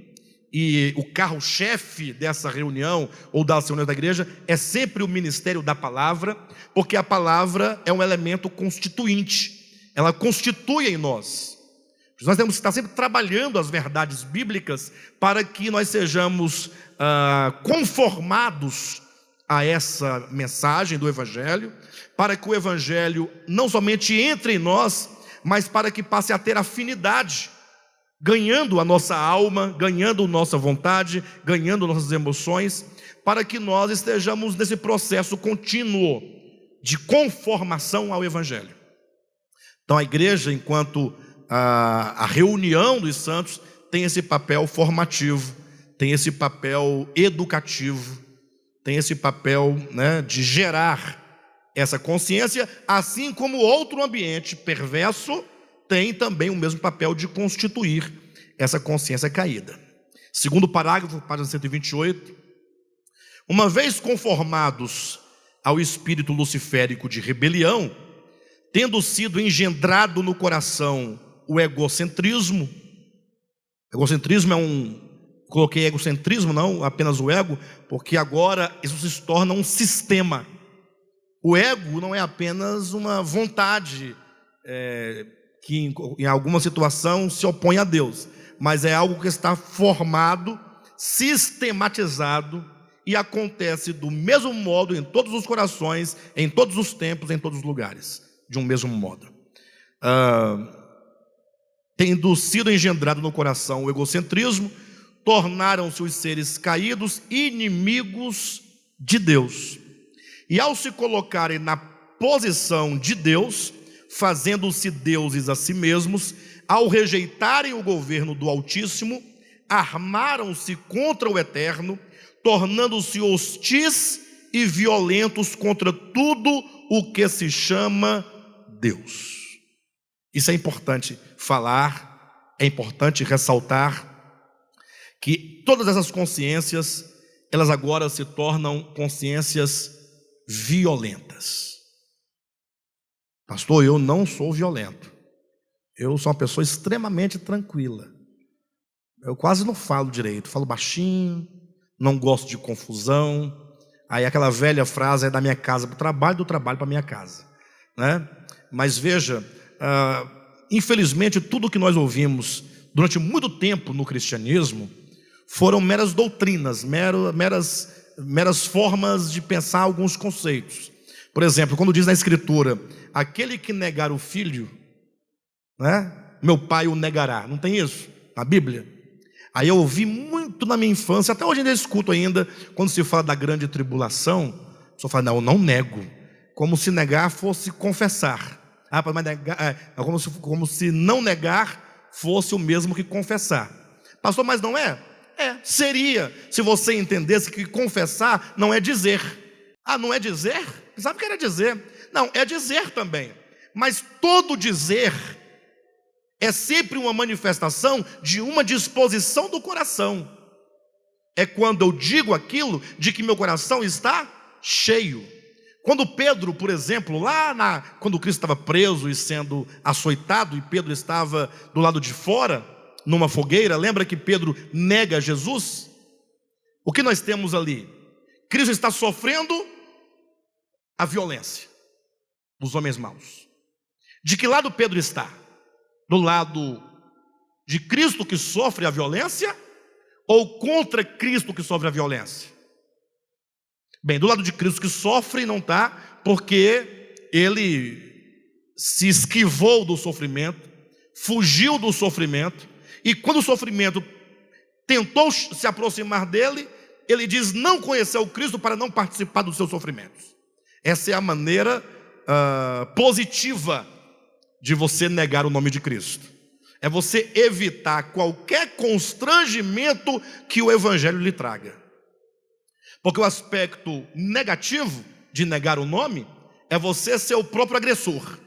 e o carro-chefe dessa reunião, ou das reuniões da igreja, é sempre o ministério da palavra, porque a palavra é um elemento constituinte, ela constitui em nós. Nós temos que estar sempre trabalhando as verdades bíblicas para que nós sejamos conformados a essa mensagem do Evangelho, para que o Evangelho não somente entre em nós, mas para que passe a ter afinidade, ganhando a nossa alma, ganhando nossa vontade, ganhando nossas emoções, para que nós estejamos nesse processo contínuo de conformação ao Evangelho. Então a igreja, enquanto a reunião dos santos, tem esse papel formativo, tem esse papel educativo, tem esse papel, né, de gerar essa consciência, assim como outro ambiente perverso tem também o mesmo papel de constituir essa consciência caída. Segundo parágrafo, página 128, uma vez conformados ao espírito luciférico de rebelião, tendo sido engendrado no coração o egocentrismo coloquei egocentrismo, não apenas o ego, porque agora isso se torna um sistema. O ego não é apenas uma vontade que em alguma situação se opõe a Deus, mas é algo que está formado, sistematizado e acontece do mesmo modo em todos os corações, em todos os tempos, em todos os lugares, de um mesmo modo. Tendo sido engendrado no coração o egocentrismo, tornaram-se os seres caídos inimigos de Deus. E ao se colocarem na posição de Deus, fazendo-se deuses a si mesmos, ao rejeitarem o governo do Altíssimo, armaram-se contra o Eterno, tornando-se hostis e violentos contra tudo o que se chama Deus. Isso é importante falar, é importante ressaltar que todas essas consciências, elas agora se tornam consciências violentas. Pastor, eu não sou violento. Eu sou uma pessoa extremamente tranquila. Eu quase não falo direito, falo baixinho, não gosto de confusão. Aí aquela velha frase é da minha casa para o trabalho, do trabalho para a minha casa, né? Mas veja, infelizmente tudo que nós ouvimos durante muito tempo no cristianismo foram meras doutrinas, meras formas de pensar alguns conceitos. Por exemplo, quando diz na Escritura, aquele que negar o filho, né, meu pai o negará. Não tem isso na Bíblia? Aí eu ouvi muito na minha infância, até hoje ainda escuto ainda, quando se fala da grande tribulação, a pessoa fala, não, eu não nego. Como se negar fosse confessar. Mas negar, como se não negar fosse o mesmo que confessar. Pastor, mas não é? Seria, se você entendesse que confessar não é dizer. Não é dizer? Sabe o que era dizer? Não, é dizer também. Mas todo dizer é sempre uma manifestação de uma disposição do coração. É quando eu digo aquilo de que meu coração está cheio. Quando Pedro, por exemplo, quando Cristo estava preso e sendo açoitado, e Pedro estava do lado de fora, numa fogueira, lembra que Pedro nega Jesus? O que nós temos ali? Cristo está sofrendo a violência dos homens maus. De que lado Pedro está? Do lado de Cristo que sofre a violência, ou contra Cristo que sofre a violência? Bem, do lado de Cristo que sofre não está, porque ele se esquivou do sofrimento, fugiu do sofrimento, e quando o sofrimento tentou se aproximar dele, ele diz não conhecer o Cristo para não participar dos seus sofrimentos. Essa é a maneira positiva de você negar o nome de Cristo. É você evitar qualquer constrangimento que o Evangelho lhe traga. Porque o aspecto negativo de negar o nome é você ser o próprio agressor.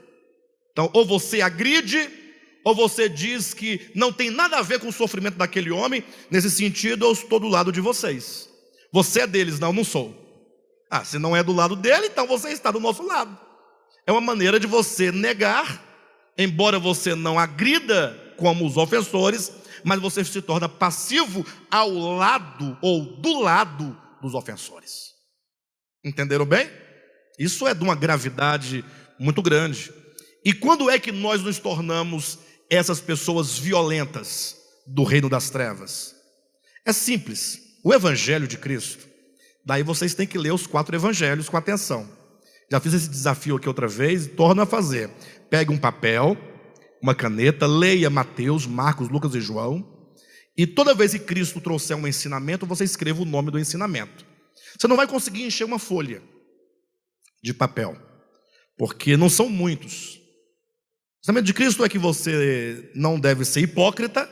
Então, ou você agride, ou você diz que não tem nada a ver com o sofrimento daquele homem. Nesse sentido, eu estou do lado de vocês. Você é deles? Não, não sou. Se não é do lado dele, então você está do nosso lado. É uma maneira de você negar, embora você não agrida como os ofensores, mas você se torna passivo ao lado ou do lado dos ofensores. Entenderam bem? Isso é de uma gravidade muito grande. E quando é que nós nos tornamos essas pessoas violentas do reino das trevas? É simples. O Evangelho de Cristo, daí vocês têm que ler os 4 evangelhos com atenção. Já fiz esse desafio aqui outra vez e torno a fazer. Pegue um papel, uma caneta, leia Mateus, Marcos, Lucas e João, e toda vez que Cristo trouxer um ensinamento, você escreva o nome do ensinamento. Você não vai conseguir encher uma folha de papel, porque não são muitos. O ensinamento de Cristo é que você não deve ser hipócrita,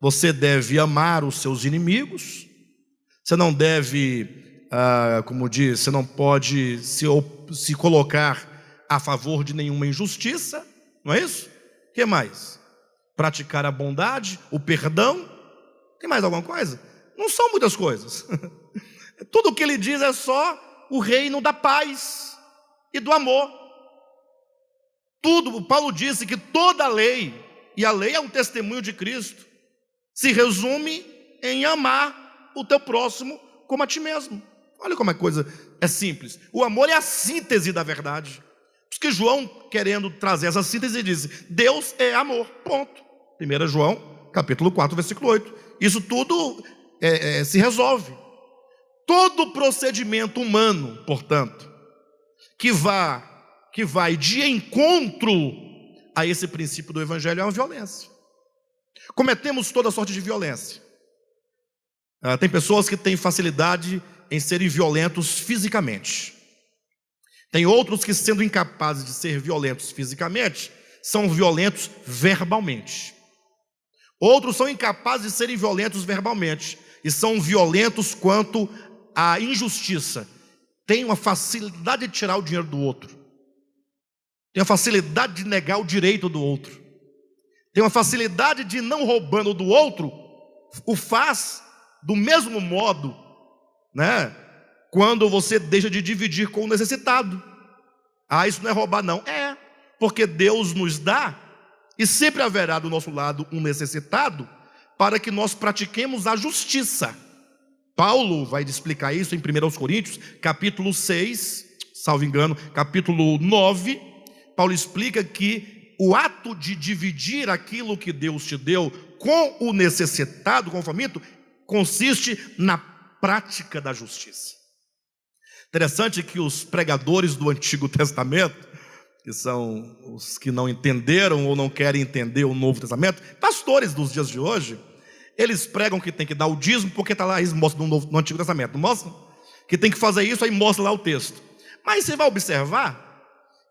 Você deve amar os seus inimigos. Você não deve, como diz, você não pode se colocar a favor de nenhuma injustiça, não é isso? O que mais? Praticar a bondade, o perdão. Tem mais alguma coisa? Não são muitas coisas. Tudo o que ele diz é só o reino da paz e do amor. Tudo, Paulo disse que toda a lei, e a lei é um testemunho de Cristo, se resume em amar o teu próximo como a ti mesmo. Olha como a coisa é simples. O amor é a síntese da verdade. Por isso que João, querendo trazer essa síntese, diz: Deus é amor, ponto. 1 João, capítulo 4, versículo 8. Isso tudo se resolve. Todo procedimento humano, portanto, que vai de encontro a esse princípio do Evangelho é uma violência. Cometemos toda sorte de violência. Tem pessoas que têm facilidade em serem violentos fisicamente. Tem outros que, sendo incapazes de ser violentos fisicamente, são violentos verbalmente. Outros são incapazes de serem violentos verbalmente e são violentos quanto à injustiça. Tem uma facilidade de tirar o dinheiro do outro. Tem uma facilidade de negar o direito do outro. Tem uma facilidade de, não roubando do outro, o faz do mesmo modo, né? Quando você deixa de dividir com o necessitado. Isso não é roubar, não. Porque Deus nos dá, e sempre haverá do nosso lado um necessitado, para que nós pratiquemos a justiça. Paulo vai explicar isso em 1 Coríntios, capítulo 6, salvo engano, capítulo 9. Paulo explica que o ato de dividir aquilo que Deus te deu com o necessitado, com o faminto, consiste na prática da justiça. Interessante que os pregadores do Antigo Testamento, que são os que não entenderam ou não querem entender o Novo Testamento, pastores dos dias de hoje, eles pregam que tem que dar o dízimo, porque está lá, eles mostram no Antigo Testamento, não mostram? Que tem que fazer isso, aí mostra lá o texto. Mas você vai observar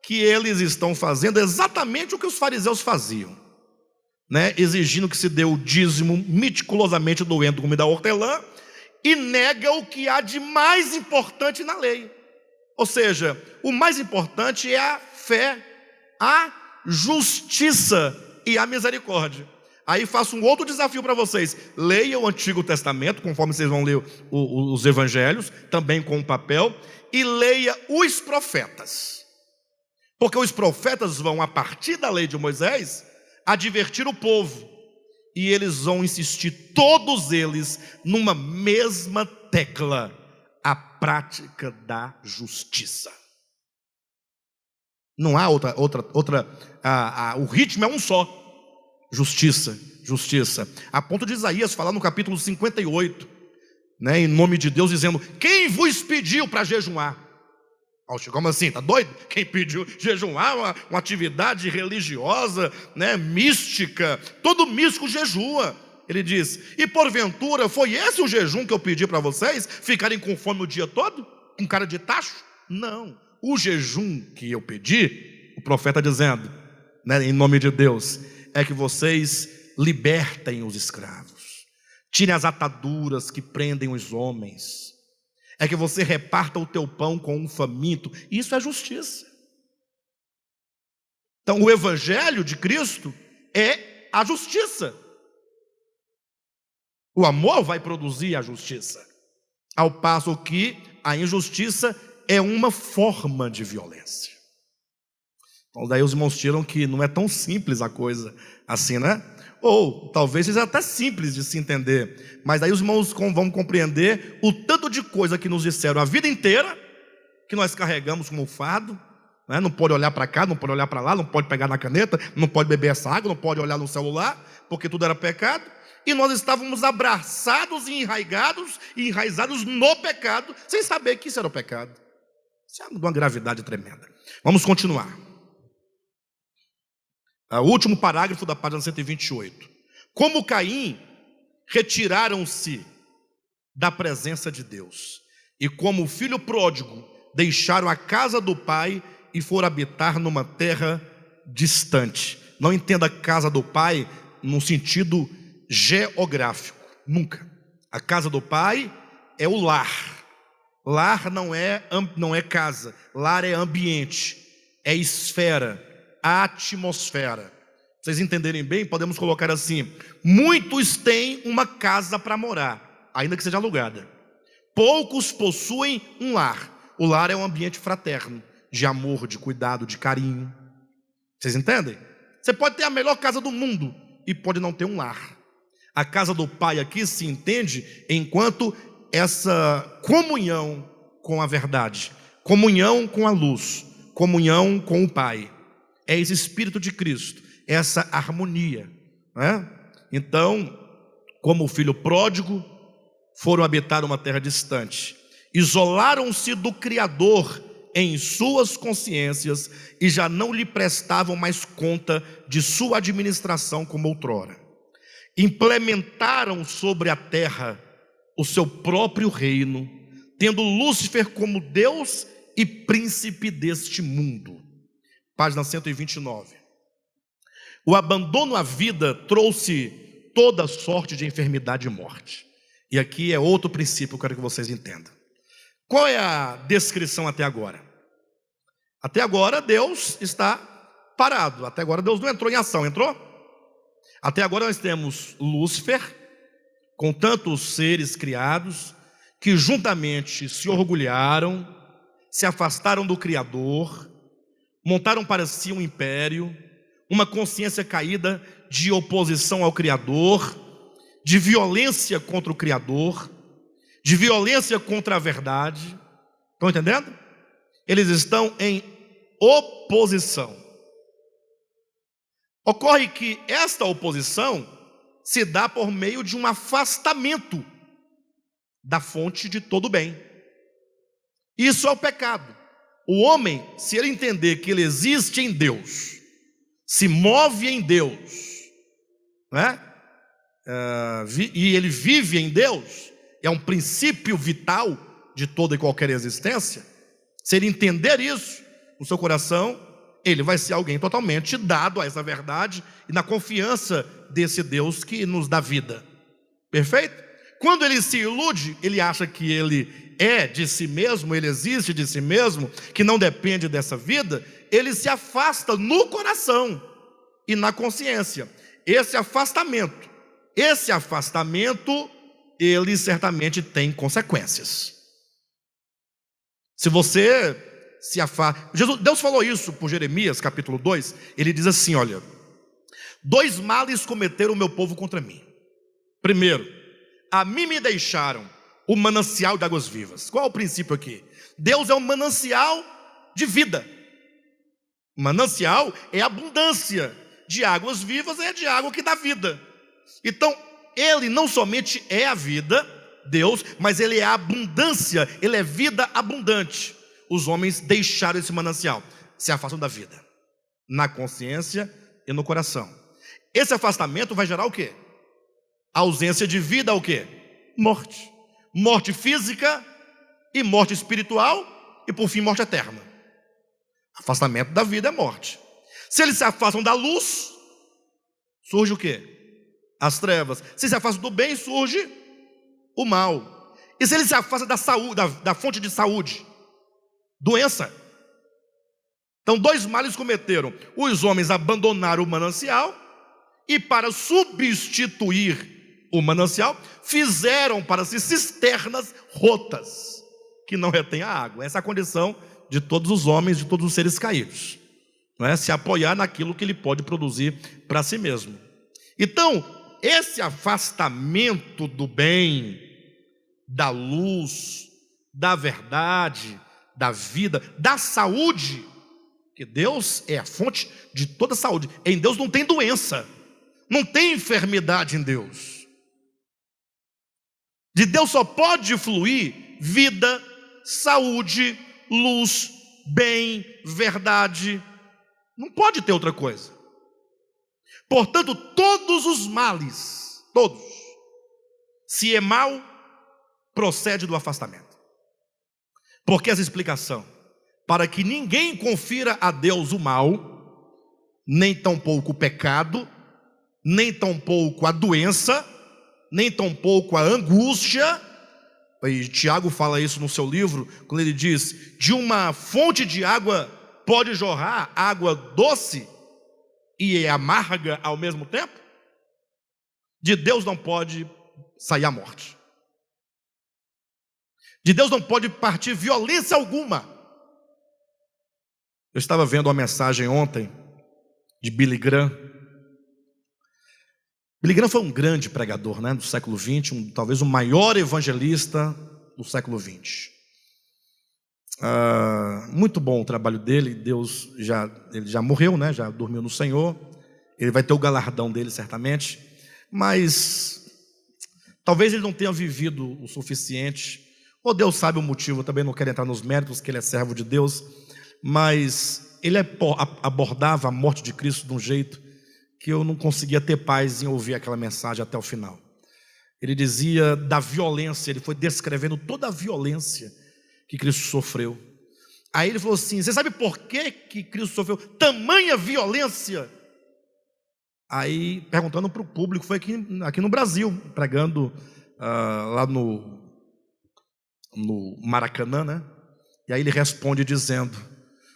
que eles estão fazendo exatamente o que os fariseus faziam, né? Exigindo que se dê o dízimo meticulosamente do endro como da hortelã, e nega o que há de mais importante na lei. Ou seja, o mais importante é a fé, a justiça e a misericórdia. Aí faço um outro desafio para vocês: leia o Antigo Testamento, conforme vocês vão ler os Evangelhos, também com o papel, e leia os profetas. Porque os profetas vão, a partir da lei de Moisés, advertir o povo. E eles vão insistir, todos eles, numa mesma tecla: a prática da justiça. Não há outra. O ritmo é um só: justiça, justiça. A ponto de Isaías falar no capítulo 58, né, em nome de Deus, dizendo: quem vos pediu para jejuar? Como assim? Está doido? Quem pediu jejuar? Uma atividade religiosa, né, mística. Todo místico jejua. Ele diz: e porventura foi esse o jejum que eu pedi para vocês? Ficarem com fome o dia todo? Com cara de tacho? Não. O jejum que eu pedi, o profeta dizendo, né, em nome de Deus, é que vocês libertem os escravos, tirem as ataduras que prendem os homens, é que você reparta o teu pão com um faminto. Isso é justiça. Então o Evangelho de Cristo é a justiça. O amor vai produzir a justiça, ao passo que a injustiça é uma forma de violência. Então daí os irmãos tiram que não é tão simples a coisa assim, né? Ou talvez seja até simples de se entender, mas daí os irmãos vão compreender o tanto de coisa que nos disseram a vida inteira, que nós carregamos como fardo, né? Não pode olhar para cá, não pode olhar para lá, não pode pegar na caneta, não pode beber essa água, não pode olhar no celular, porque tudo era pecado. E nós estávamos abraçados e enraizados no pecado, sem saber que isso era o pecado. Isso é de uma gravidade tremenda. Vamos continuar. O último parágrafo da página 128. Como Caim, retiraram-se da presença de Deus, e como o filho pródigo, deixaram a casa do pai e foram habitar numa terra distante. Não entenda casa do pai no sentido geográfico, nunca. A casa do Pai é o lar. Lar não é casa, lar é ambiente, é esfera, atmosfera. Vocês entenderem bem, podemos colocar assim: muitos têm uma casa para morar, ainda que seja alugada. Poucos possuem um lar. O lar é um ambiente fraterno, de amor, de cuidado, de carinho. Vocês entendem? Você pode ter a melhor casa do mundo e pode não ter um lar. A casa do Pai aqui se entende enquanto essa comunhão com a verdade, comunhão com a luz, comunhão com o Pai. É esse Espírito de Cristo, essa harmonia, né? Então, como o filho pródigo, foram habitar uma terra distante, isolaram-se do Criador em suas consciências e já não lhe prestavam mais conta de sua administração como outrora. Implementaram sobre a terra o seu próprio reino, tendo Lúcifer como Deus e príncipe deste mundo. Página 129. O abandono à vida trouxe toda sorte de enfermidade e morte. E aqui é outro princípio que eu quero que vocês entendam. Qual é a descrição até agora? Até agora Deus está parado. Até agora Deus não entrou em ação, entrou? Até agora nós temos Lúcifer, com tantos seres criados, que juntamente se orgulharam, se afastaram do Criador, montaram para si um império, uma consciência caída de oposição ao Criador, de violência contra o Criador, de violência contra a verdade. Estão entendendo? Eles estão em oposição. Ocorre que esta oposição se dá por meio de um afastamento da fonte de todo bem. Isso é o pecado. O homem, se ele entender que ele existe em Deus, se move em Deus, né? E ele vive em Deus, é um princípio vital de toda e qualquer existência. Se ele entender isso no seu coração, ele vai ser alguém totalmente dado a essa verdade e na confiança desse Deus que nos dá vida. Perfeito? Quando ele se ilude, ele acha que ele é de si mesmo, ele existe de si mesmo, que não depende dessa vida, ele se afasta no coração e na consciência. Esse afastamento, ele certamente tem consequências. Se você se afasta, Deus falou isso por Jeremias capítulo 2, ele diz assim, olha: 2 males cometeram o meu povo contra mim. Primeiro, a mim me deixaram o manancial de águas vivas. Qual é o princípio aqui? Deus é um manancial de vida. Manancial é abundância, de águas vivas é de água que dá vida. Então, ele não somente é a vida, Deus, mas ele é a abundância, ele é vida abundante. Os homens deixaram esse manancial, se afastam da vida, na consciência e no coração. Esse afastamento vai gerar o quê? A ausência de vida, o quê? Morte. Morte física e morte espiritual e por fim morte eterna. Afastamento da vida é morte. Se eles se afastam da luz, surge o quê? As trevas. Se se afastam do bem, surge o mal. E se eles se afastam da saúde, da fonte de saúde, doença. Então 2 males cometeram: os homens abandonaram o manancial e para substituir o manancial fizeram para si cisternas rotas que não retêm a água. Essa é a condição de todos os homens, de todos os seres caídos, não é? Se apoiar naquilo que ele pode produzir para si mesmo. Então esse afastamento do bem, da luz, da verdade, da vida, da saúde, que Deus é a fonte de toda saúde. Em Deus não tem doença, não tem enfermidade em Deus. De Deus só pode fluir vida, saúde, luz, bem, verdade. Não pode ter outra coisa. Portanto, todos os males, todos, se é mal, procede do afastamento. Porque essa explicação, para que ninguém confira a Deus o mal, nem tampouco o pecado, nem tampouco a doença, nem tampouco a angústia. E Tiago fala isso no seu livro, quando ele diz: de uma fonte de água pode jorrar água doce e amarga ao mesmo tempo. De Deus não pode sair a morte. De Deus não pode partir violência alguma. Eu estava vendo uma mensagem ontem de Billy Graham. Billy Graham foi um grande pregador, né, do século XX, talvez o maior evangelista do século XX. Muito bom o trabalho dele. Ele já morreu, né, já dormiu no Senhor. Ele vai ter o galardão dele certamente, mas talvez ele não tenha vivido o suficiente, ou Deus sabe o motivo. Eu também não quero entrar nos méritos, que ele é servo de Deus, mas ele abordava a morte de Cristo de um jeito que eu não conseguia ter paz em ouvir aquela mensagem até o final. Ele dizia da violência, ele foi descrevendo toda a violência que Cristo sofreu. Aí ele falou assim: você sabe por que Cristo sofreu tamanha violência? Aí, perguntando para o público, foi aqui no Brasil, pregando lá no Maracanã, né? E aí ele responde dizendo: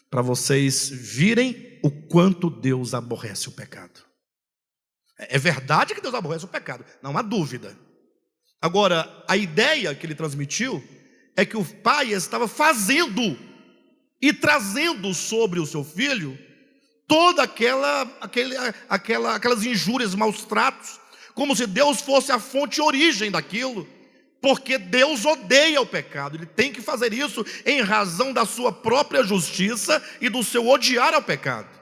para vocês virem o quanto Deus aborrece o pecado. É verdade que Deus aborrece o pecado, não há dúvida. Agora, a ideia que ele transmitiu é que o pai estava fazendo e trazendo sobre o seu filho toda aquelas injúrias, maus tratos, como se Deus fosse a fonte e origem daquilo, porque Deus odeia o pecado. Ele tem que fazer isso em razão da sua própria justiça e do seu odiar ao pecado.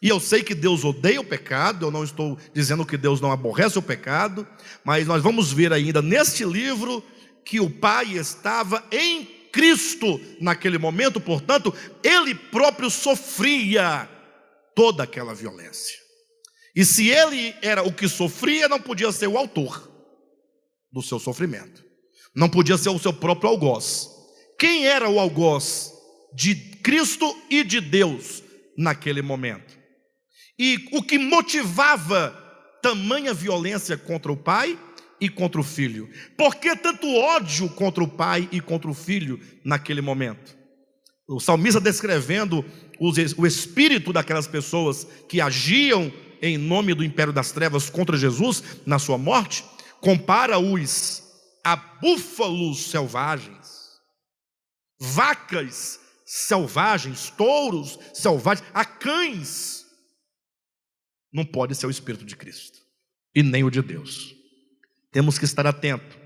E eu sei que Deus odeia o pecado, eu não estou dizendo que Deus não aborrece o pecado, mas nós vamos ver ainda neste livro que o pai estava em Cristo naquele momento, portanto, ele próprio sofria toda aquela violência. E se ele era o que sofria, não podia ser o autor do seu sofrimento, não podia ser o seu próprio algoz. Quem era o algoz de Cristo e de Deus naquele momento? E o que motivava tamanha violência contra o pai e contra o filho? Por que tanto ódio contra o pai e contra o filho naquele momento? O salmista, descrevendo o espírito daquelas pessoas que agiam em nome do império das trevas contra Jesus na sua morte, compara-os a búfalos selvagens, vacas selvagens, touros selvagens, a cães. Não pode ser o Espírito de Cristo e nem o de Deus. Temos que estar atento.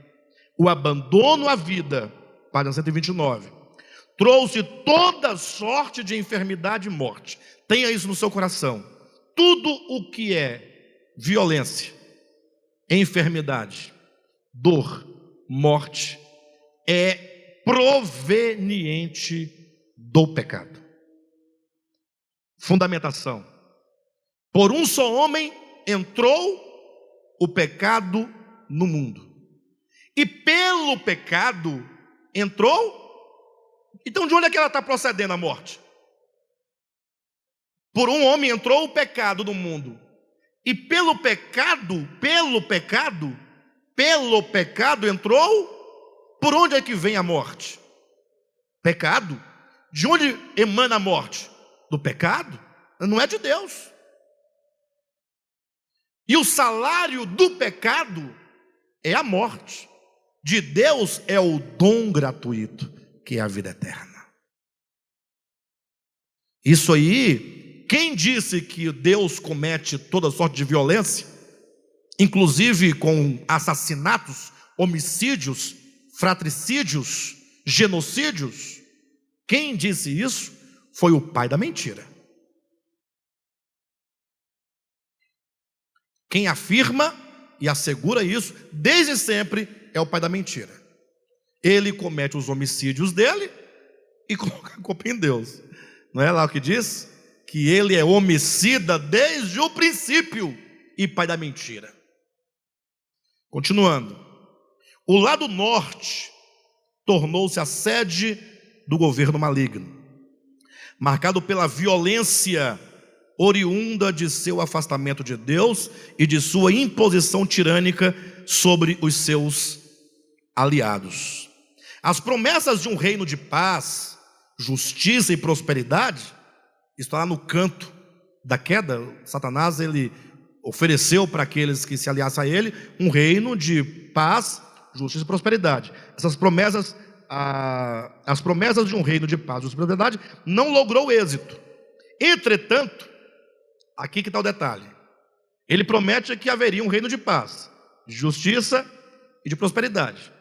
O abandono à vida, página 129, trouxe toda sorte de enfermidade e morte. Tenha isso no seu coração. Tudo o que é violência, enfermidade, dor, morte, é proveniente do pecado. Fundamentação: por um só homem entrou o pecado no mundo, e pelo pecado entrou. Então de onde é que ela está procedendo a morte? Por um homem entrou o pecado no mundo, e pelo pecado entrou. Por onde é que vem a morte? Pecado. De onde emana a morte? Do pecado. Não é de Deus. E o salário do pecado é a morte. De Deus é o dom gratuito, que é a vida eterna. Isso aí, quem disse que Deus comete toda sorte de violência, inclusive com assassinatos, homicídios, fratricídios, genocídios? Quem disse isso foi o pai da mentira. Quem afirma e assegura isso desde sempre é o pai da mentira. Ele comete os homicídios dele e coloca a culpa em Deus. Não é lá o que diz? Que ele é homicida desde o princípio e pai da mentira. Continuando. O lado norte tornou-se a sede do governo maligno, marcado pela violência oriunda de seu afastamento de Deus e de sua imposição tirânica sobre os seus aliados. As promessas de um reino de paz, justiça e prosperidade estão lá no canto da queda. Satanás, ele ofereceu para aqueles que se aliassem a ele um reino de paz, justiça e prosperidade. Essas promessas, as promessas de um reino de paz, justiça e prosperidade não logrou êxito. Entretanto, aqui que está o detalhe: ele promete que haveria um reino de paz, de justiça e de prosperidade.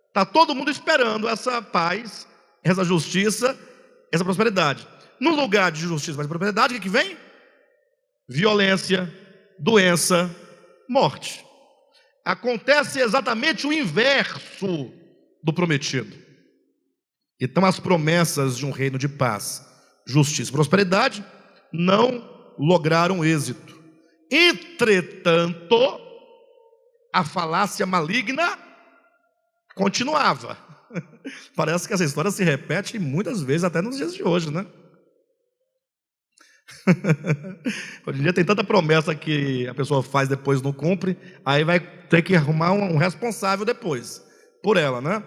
Está todo mundo esperando essa paz, essa justiça, essa prosperidade. No lugar de justiça e prosperidade, o que vem? Violência, doença, morte. Acontece exatamente o inverso do prometido. Então as promessas de um reino de paz, justiça e prosperidade não lograram êxito. Entretanto, a falácia maligna continuava. Parece que essa história se repete muitas vezes até nos dias de hoje, né? Hoje em dia tem tanta promessa que a pessoa faz, depois não cumpre, aí vai ter que arrumar um responsável depois por ela, né?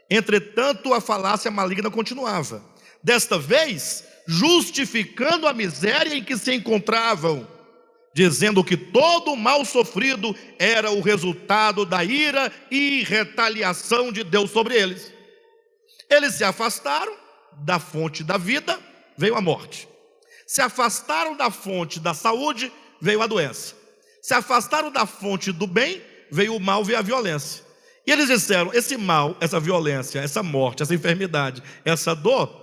Entretanto, a falácia maligna continuava, desta vez justificando a miséria em que se encontravam, dizendo que todo o mal sofrido era o resultado da ira e retaliação de Deus sobre eles. Eles se afastaram da fonte da vida, veio a morte. Se afastaram da fonte da saúde, veio a doença. Se afastaram da fonte do bem, veio o mal, veio a violência. E eles disseram: esse mal, essa violência, essa morte, essa enfermidade, essa dor,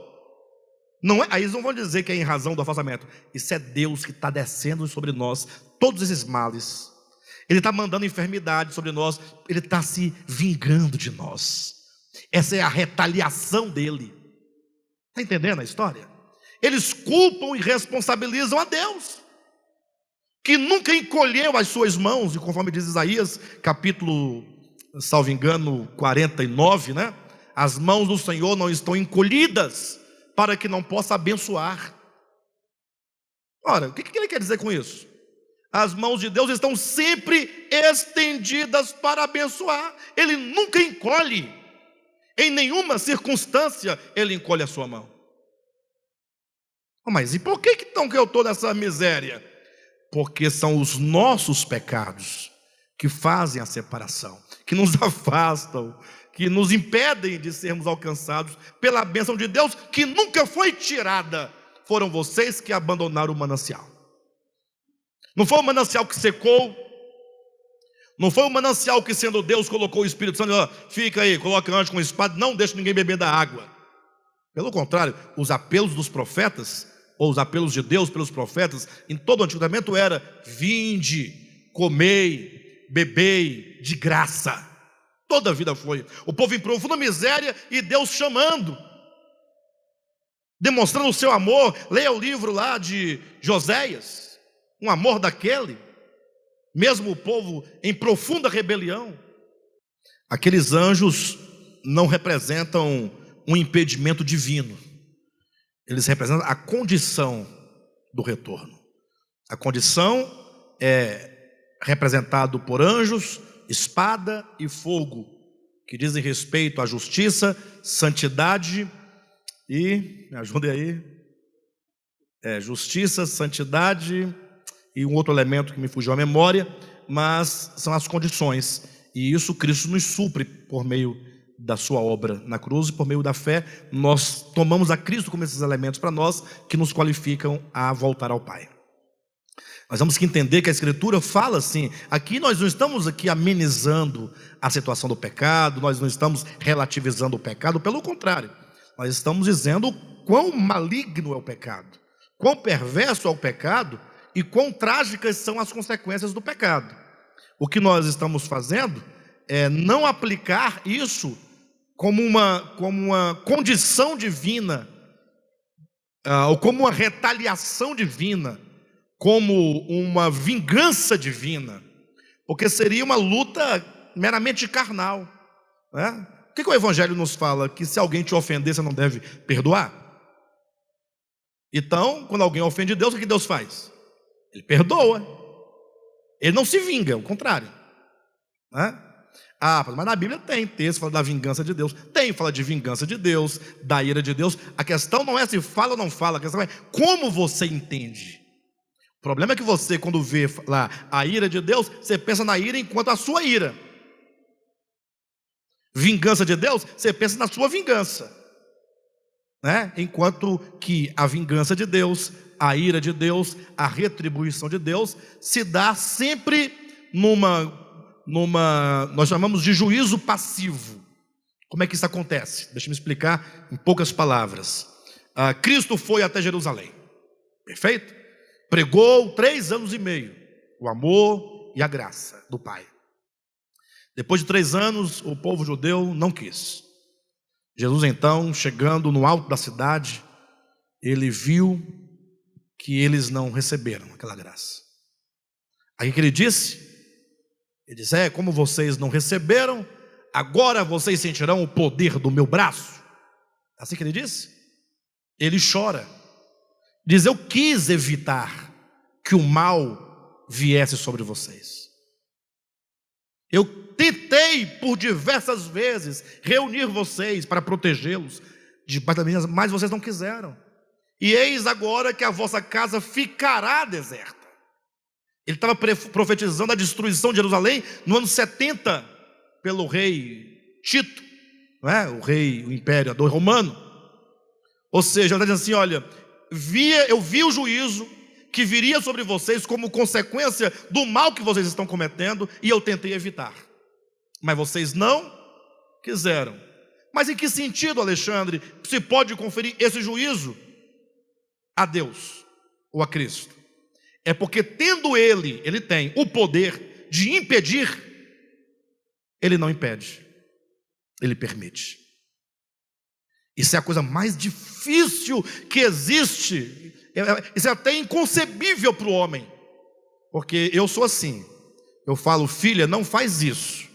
não é, aí eles não vão dizer que é em razão do afastamento. Isso é Deus que está descendo sobre nós todos esses males. Ele está mandando enfermidade sobre nós. Ele está se vingando de nós. Essa é a retaliação dele. Está entendendo a história? Eles culpam e responsabilizam a Deus, que nunca encolheu as suas mãos. E conforme diz Isaías, capítulo, salvo engano, 49, né? As mãos do Senhor não estão encolhidas para que não possa abençoar. Ora, o que ele quer dizer com isso? As mãos de Deus estão sempre estendidas para abençoar. Ele nunca encolhe. Em nenhuma circunstância ele encolhe a sua mão. Mas e por que então que eu estou nessa miséria? Porque são os nossos pecados que fazem a separação, que nos afastam, que nos impedem de sermos alcançados pela bênção de Deus, que nunca foi tirada. Foram vocês que abandonaram o manancial. Não foi o manancial que secou, não foi o manancial que, sendo Deus, colocou o Espírito Santo, fica aí, coloca anjo com espada, não deixa ninguém beber da água. Pelo contrário, os apelos dos profetas, ou os apelos de Deus pelos profetas, em todo o Antigo Testamento era: vinde, comei, bebei de graça. Toda a vida foi o povo em profunda miséria e Deus chamando, demonstrando o seu amor. Leia o livro lá de Joséias, um amor daquele, mesmo o povo em profunda rebelião. Aqueles anjos não representam um impedimento divino, eles representam a condição do retorno. A condição é representado por anjos, espada e fogo, que dizem respeito à justiça, santidade e, me ajudem aí, justiça, santidade e um outro elemento que me fugiu à memória, mas são as condições, e isso Cristo nos supre por meio da sua obra na cruz, e por meio da fé nós tomamos a Cristo como esses elementos para nós, que nos qualificam a voltar ao Pai. Nós temos que entender que a Escritura fala assim, aqui nós não estamos aqui amenizando a situação do pecado, nós não estamos relativizando o pecado, pelo contrário, nós estamos dizendo quão maligno é o pecado, quão perverso é o pecado e quão trágicas são as consequências do pecado. O que nós estamos fazendo é não aplicar isso como uma condição divina, ou como uma retaliação divina, como uma vingança divina, porque seria uma luta meramente carnal, né? O que o Evangelho nos fala? Que se alguém te ofender, você não deve perdoar. Então, quando alguém ofende Deus, o que Deus faz? Ele perdoa. Ele não se vinga, ao contrário, né? Mas na Bíblia tem texto que fala da vingança de Deus. Tem, fala de vingança de Deus, da ira de Deus. A questão não é se fala ou não fala, a questão é como você entende. O problema é que você, quando vê lá a ira de Deus, você pensa na ira enquanto a sua ira. Vingança de Deus, você pensa na sua vingança, né? Enquanto que a vingança de Deus, a ira de Deus, a retribuição de Deus se dá sempre nós chamamos de juízo passivo. Como é que isso acontece? Deixa eu me explicar em poucas palavras. Cristo foi até Jerusalém, perfeito? Pregou 3 anos e meio o amor e a graça do Pai. Depois de 3 anos, o povo judeu não quis. Jesus então, chegando no alto da cidade, ele viu que eles não receberam aquela graça. Aí o que ele disse? Ele disse, como vocês não receberam, agora vocês sentirão o poder do meu braço. Assim que ele disse? Ele chora. Diz, eu quis evitar que o mal viesse sobre vocês. Eu tentei por diversas vezes reunir vocês para protegê-los debaixo da minha, mas vocês não quiseram. E eis agora que a vossa casa ficará deserta. Ele estava profetizando a destruição de Jerusalém no ano 70 pelo rei Tito, não é? O imperador romano. Ou seja, ele está dizendo assim, olha, eu vi o juízo que viria sobre vocês como consequência do mal que vocês estão cometendo, e eu tentei evitar, mas vocês não quiseram. Mas em que sentido, Alexandre, se pode conferir esse juízo a Deus ou a Cristo? É porque tendo ele tem o poder de impedir, ele não impede, ele permite. Isso é a coisa mais difícil que existe. Isso é até inconcebível para o homem. Porque eu sou assim. Eu falo, filha, não faz isso.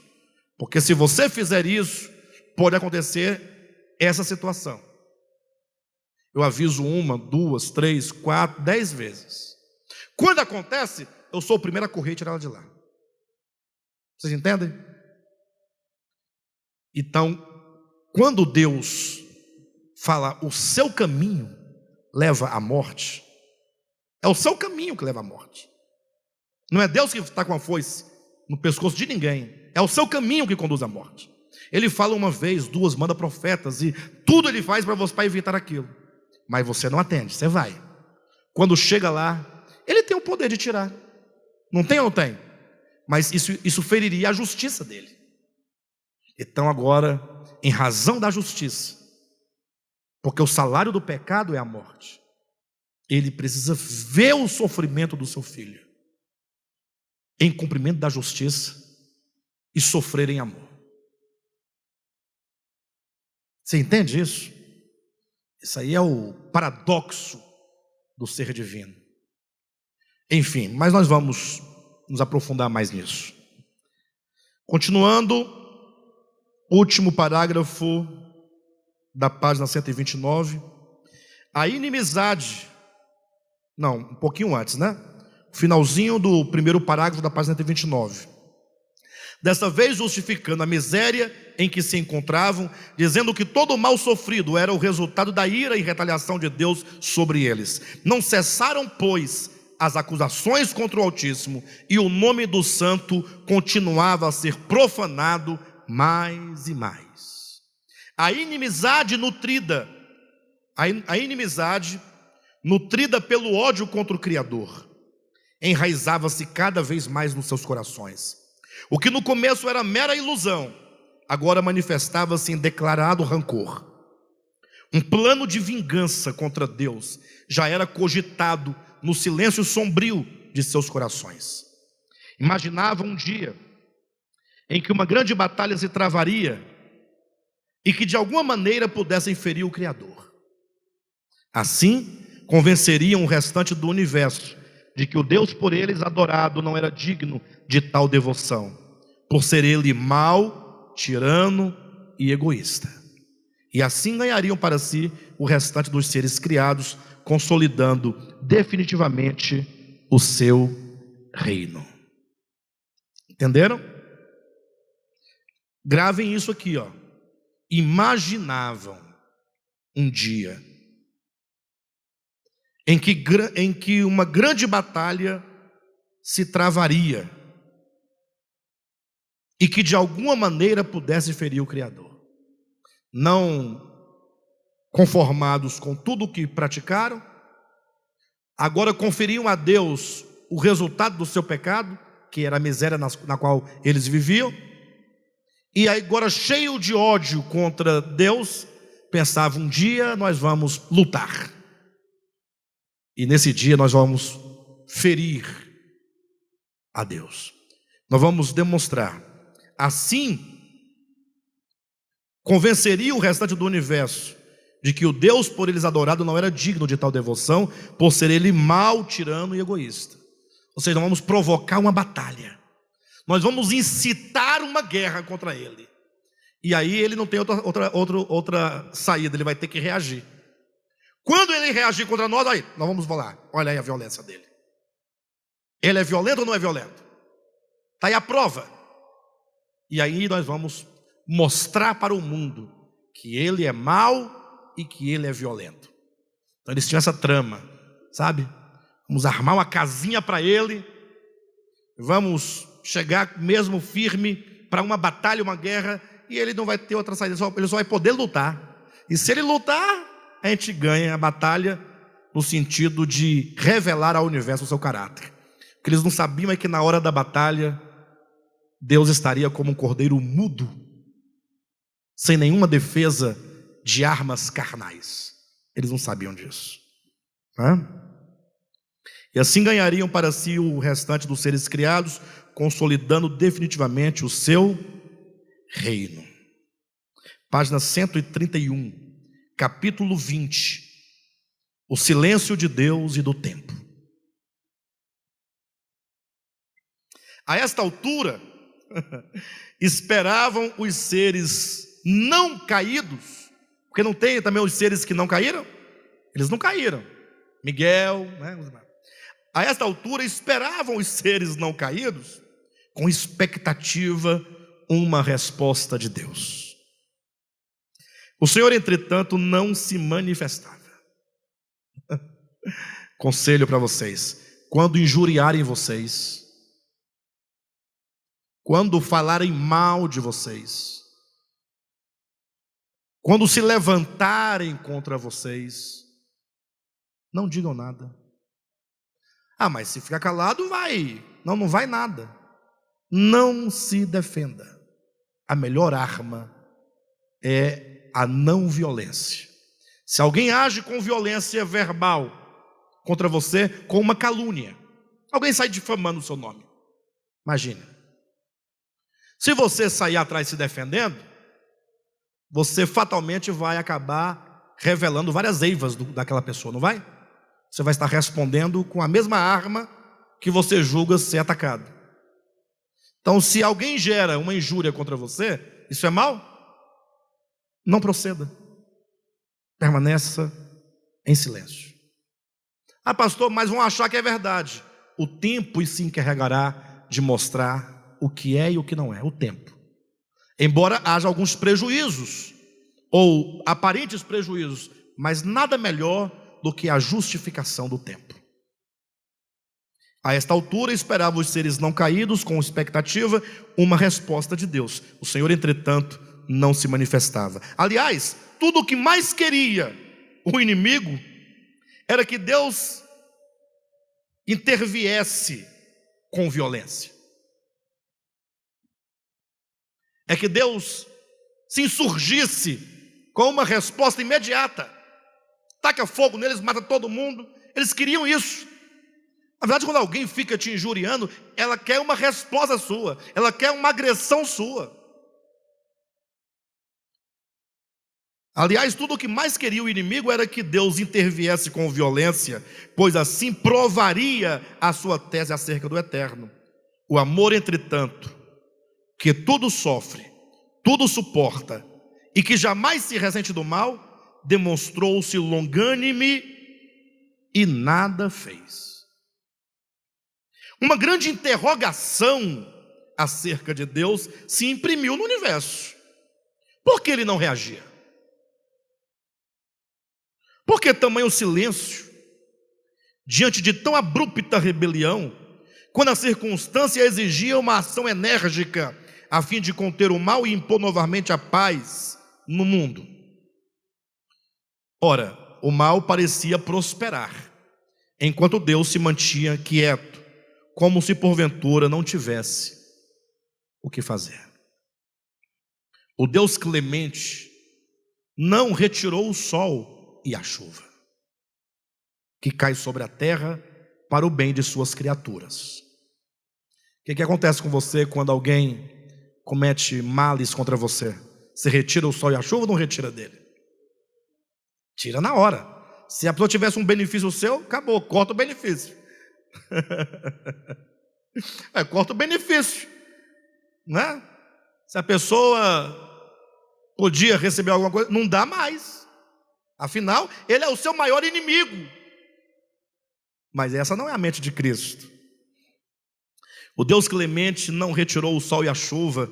Porque se você fizer isso, pode acontecer essa situação. Eu aviso 1, 2, 3, 4, 10 vezes. Quando acontece, eu sou o primeiro a correr e tirar ela de lá. Vocês entendem? Então, quando Deus fala, o seu caminho leva à morte, é o seu caminho que leva à morte. Não é Deus que está com a foice no pescoço de ninguém. É o seu caminho que conduz à morte. Ele fala 1 vez, 2, manda profetas, e tudo ele faz para evitar aquilo. Mas você não atende, você vai. Quando chega lá, ele tem o poder de tirar. Não tem ou não tem? Mas isso feriria a justiça dele. Então agora, em razão da justiça, porque o salário do pecado é a morte, ele precisa ver o sofrimento do seu filho em cumprimento da justiça e sofrer em amor. Você entende isso? Isso aí é o paradoxo do ser divino. Enfim, mas nós vamos nos aprofundar mais nisso. Continuando, último parágrafo da página 129. A inimizade, não, um pouquinho antes, né? Finalzinho do primeiro parágrafo da página 129. Dessa vez justificando a miséria em que se encontravam, dizendo que todo o mal sofrido era o resultado da ira e retaliação de Deus sobre eles. Não cessaram, pois, as acusações contra o Altíssimo, e o nome do Santo continuava a ser profanado mais e mais. A inimizade nutrida pelo ódio contra o Criador, enraizava-se cada vez mais nos seus corações. O que no começo era mera ilusão, agora manifestava-se em declarado rancor. Um plano de vingança contra Deus já era cogitado no silêncio sombrio de seus corações. Imaginavam um dia em que uma grande batalha se travaria e que de alguma maneira pudessem ferir o Criador. Assim, convenceriam o restante do universo de que o Deus por eles adorado não era digno de tal devoção, por ser ele mau, tirano e egoísta. E assim ganhariam para si o restante dos seres criados, consolidando definitivamente o seu reino. Entenderam? Gravem isso aqui, ó. Imaginavam um dia em que uma grande batalha se travaria e que de alguma maneira pudesse ferir o Criador. Não conformados com tudo o que praticaram, agora conferiam a Deus o resultado do seu pecado, que era a miséria na qual eles viviam, e agora, cheio de ódio contra Deus, pensavam: um dia nós vamos lutar, e nesse dia nós vamos ferir a Deus, nós vamos demonstrar. Assim, convenceria o restante do universo de que o Deus por eles adorado não era digno de tal devoção, por ser ele mau, tirano e egoísta. Ou seja, nós vamos provocar uma batalha, nós vamos incitar uma guerra contra ele, e aí ele não tem outra saída, ele vai ter que reagir. Quando ele reagir contra nós, aí nós vamos falar: olha aí a violência dele. Ele é violento ou não é violento? Está aí a prova. E aí nós vamos mostrar para o mundo que ele é mau e que ele é violento. Então eles tinham essa trama, sabe? Vamos armar uma casinha para ele, vamos chegar mesmo firme para uma batalha, uma guerra, e ele não vai ter outra saída, ele só vai poder lutar. E se ele lutar, a gente ganha a batalha, no sentido de revelar ao universo o seu caráter. O que eles não sabiam é que na hora da batalha, Deus estaria como um cordeiro mudo, sem nenhuma defesa de armas carnais. Eles não sabiam disso, né? E assim ganhariam para si o restante dos seres criados, consolidando definitivamente o seu reino. Página 131, capítulo 20. O silêncio de Deus e do tempo. A esta altura, esperavam os seres não caídos, porque não tem também os seres que não caíram? Eles não caíram. Miguel, né? A esta altura esperavam os seres não caídos, com expectativa, uma resposta de Deus. O Senhor, entretanto, não se manifestava. Conselho para vocês: quando injuriarem vocês, quando falarem mal de vocês, quando se levantarem contra vocês, não digam nada. Ah, mas se ficar calado vai. Não, não vai nada. Não se defenda. A melhor arma é a não violência. Se alguém age com violência verbal contra você, com uma calúnia, alguém sai difamando o seu nome, imagine. Se você sair atrás se defendendo, você fatalmente vai acabar revelando várias eivas daquela pessoa, não vai? Você vai estar respondendo com a mesma arma que você julga ser atacado. Então, se alguém gera uma injúria contra você, isso é mal? Não proceda. Permaneça em silêncio. Ah, pastor, mas vão achar que é verdade. O tempo se encarregará de mostrar o que é e o que não é. O tempo. Embora haja alguns prejuízos, ou aparentes prejuízos, mas nada melhor do que a justificação do tempo. A esta altura esperavam os seres não caídos, com expectativa, uma resposta de Deus. O Senhor, entretanto, não se manifestava. Aliás, tudo o que mais queria o inimigo era que Deus interviesse com violência. É que Deus se insurgisse com uma resposta imediata. Taca fogo neles, mata todo mundo. Eles queriam isso. Na verdade, quando alguém fica te injuriando, ela quer uma resposta sua, ela quer uma agressão sua. Aliás, tudo o que mais queria o inimigo era que Deus interviesse com violência, pois assim provaria a sua tese acerca do eterno. O amor, entretanto, que tudo sofre, tudo suporta e que jamais se ressente do mal, demonstrou-se longânime e nada fez. Uma grande interrogação acerca de Deus se imprimiu no universo. Por que ele não reagia? Por que tamanho silêncio diante de tão abrupta rebelião, quando a circunstância exigia uma ação enérgica a fim de conter o mal e impor novamente a paz no mundo? Ora, o mal parecia prosperar, enquanto Deus se mantinha quieto, como se porventura não tivesse o que fazer. O Deus clemente não retirou o sol e a chuva, que cai sobre a terra para o bem de suas criaturas. O que acontece com você quando alguém comete males contra você? Você retira o sol e a chuva ou não retira dele? Tira na hora. Se a pessoa tivesse um benefício seu, acabou, corta o benefício. Corta o benefício, né? Se a pessoa podia receber alguma coisa, não dá mais. Afinal, ele é o seu maior inimigo. Mas essa não é a mente de Cristo. O Deus clemente não retirou o sol e a chuva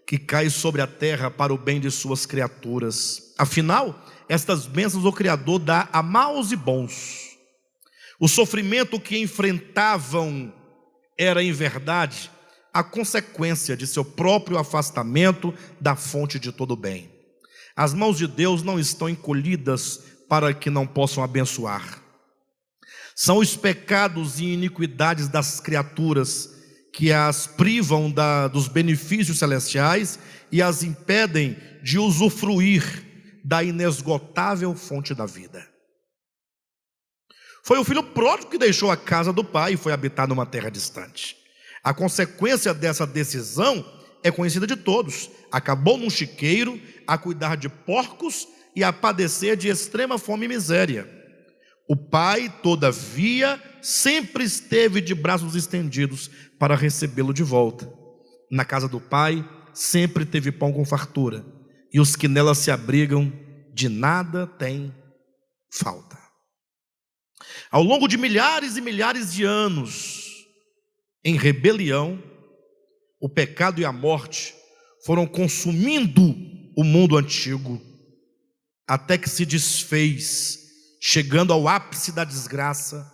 que cai sobre a terra para o bem de suas criaturas. Afinal, estas bênçãos o Criador dá a maus e bons. O sofrimento que enfrentavam era, em verdade, a consequência de seu próprio afastamento da fonte de todo bem. As mãos de Deus não estão encolhidas para que não possam abençoar. São os pecados e iniquidades das criaturas que as privam dos benefícios celestiais e as impedem de usufruir da inesgotável fonte da vida. Foi o filho pródigo que deixou a casa do pai e foi habitar numa terra distante. A consequência dessa decisão é conhecida de todos. Acabou num chiqueiro, a cuidar de porcos e a padecer de extrema fome e miséria. O pai, todavia, sempre esteve de braços estendidos para recebê-lo de volta. Na casa do pai sempre teve pão com fartura, e os que nela se abrigam de nada têm falta. Ao longo de milhares e milhares de anos, em rebelião, o pecado e a morte foram consumindo o mundo antigo, até que se desfez, chegando ao ápice da desgraça,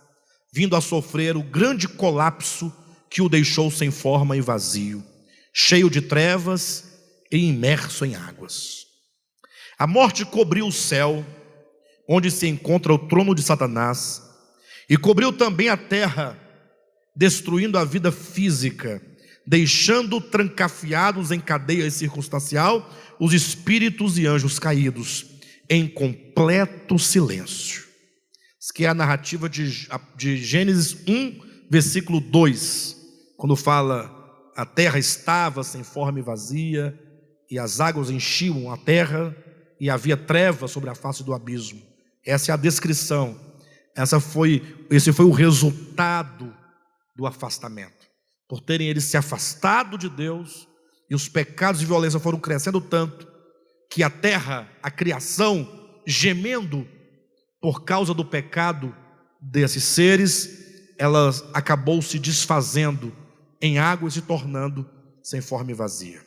vindo a sofrer o grande colapso que o deixou sem forma e vazio, cheio de trevas e imerso em águas. A morte cobriu o céu, onde se encontra o trono de Satanás, e cobriu também a terra, destruindo a vida física, deixando trancafiados em cadeia circunstancial os espíritos e anjos caídos, em completo silêncio. Isso que é a narrativa de Gênesis 1, versículo 2, quando fala: a terra estava sem forma e vazia, e as águas enchiam a terra, e havia trevas sobre a face do abismo. Essa é a descrição. Esse foi o resultado do afastamento. Por terem eles se afastado de Deus, e os pecados de violência foram crescendo tanto, que a terra, a criação, gemendo por causa do pecado desses seres, ela acabou se desfazendo em água e se tornando sem forma e vazia.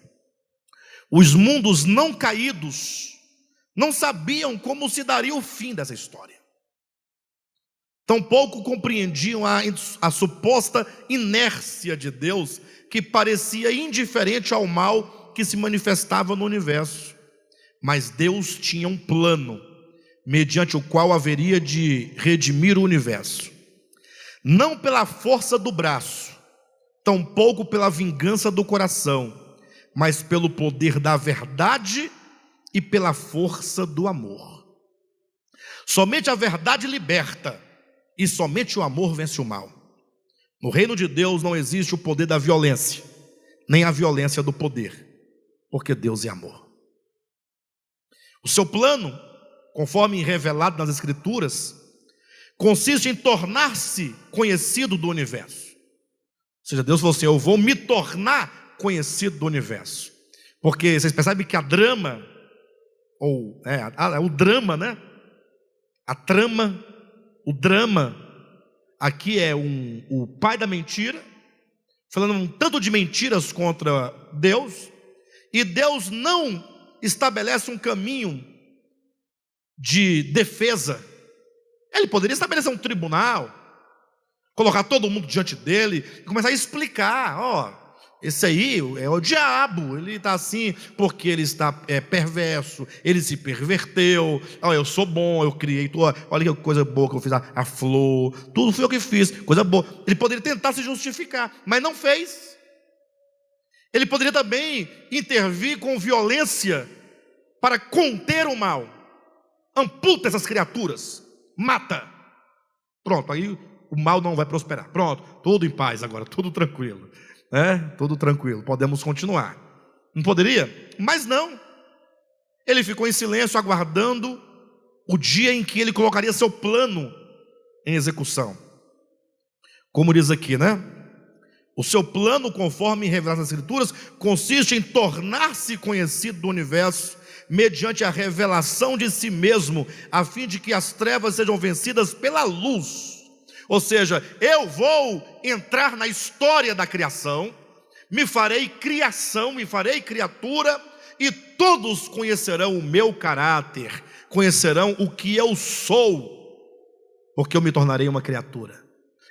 Os mundos não caídos não sabiam como se daria o fim dessa história. Tampouco compreendiam a suposta inércia de Deus, que parecia indiferente ao mal que se manifestava no universo. Mas Deus tinha um plano, mediante o qual haveria de redimir o universo. Não pela força do braço, tampouco pela vingança do coração, mas pelo poder da verdade e pela força do amor. Somente a verdade liberta, e somente o amor vence o mal. No reino de Deus não existe o poder da violência, nem a violência do poder, porque Deus é amor. O seu plano, conforme revelado nas Escrituras, consiste em tornar-se conhecido do universo. Ou seja, Deus falou assim: eu vou me tornar conhecido do universo. Porque vocês percebem que a drama, o drama, né? A trama, o drama, aqui é o pai da mentira falando um tanto de mentiras contra Deus, e Deus não estabelece um caminho de defesa. Ele poderia estabelecer um tribunal, colocar todo mundo diante dele e começar a explicar: ó, esse aí é o diabo, ele está assim porque ele está perverso, ele se perverteu. Ó, eu sou bom, eu criei tudo, olha que coisa boa que eu fiz, a flor, tudo foi eu que fiz, coisa boa. Ele poderia tentar se justificar, mas não fez. Ele poderia também intervir com violência para conter o mal. Amputa essas criaturas, mata. Pronto, aí o mal não vai prosperar. Pronto, tudo em paz agora, tudo tranquilo, tudo tranquilo, podemos continuar. Não poderia? Mas não. Ele ficou em silêncio, aguardando o dia em que ele colocaria seu plano em execução. Como diz aqui, o seu plano, conforme revelado nas Escrituras, consiste em tornar-se conhecido do universo mediante a revelação de si mesmo, a fim de que as trevas sejam vencidas pela luz. Ou seja, eu vou entrar na história da criação, me farei criação, me farei criatura, e todos conhecerão o meu caráter, conhecerão o que eu sou, porque eu me tornarei uma criatura.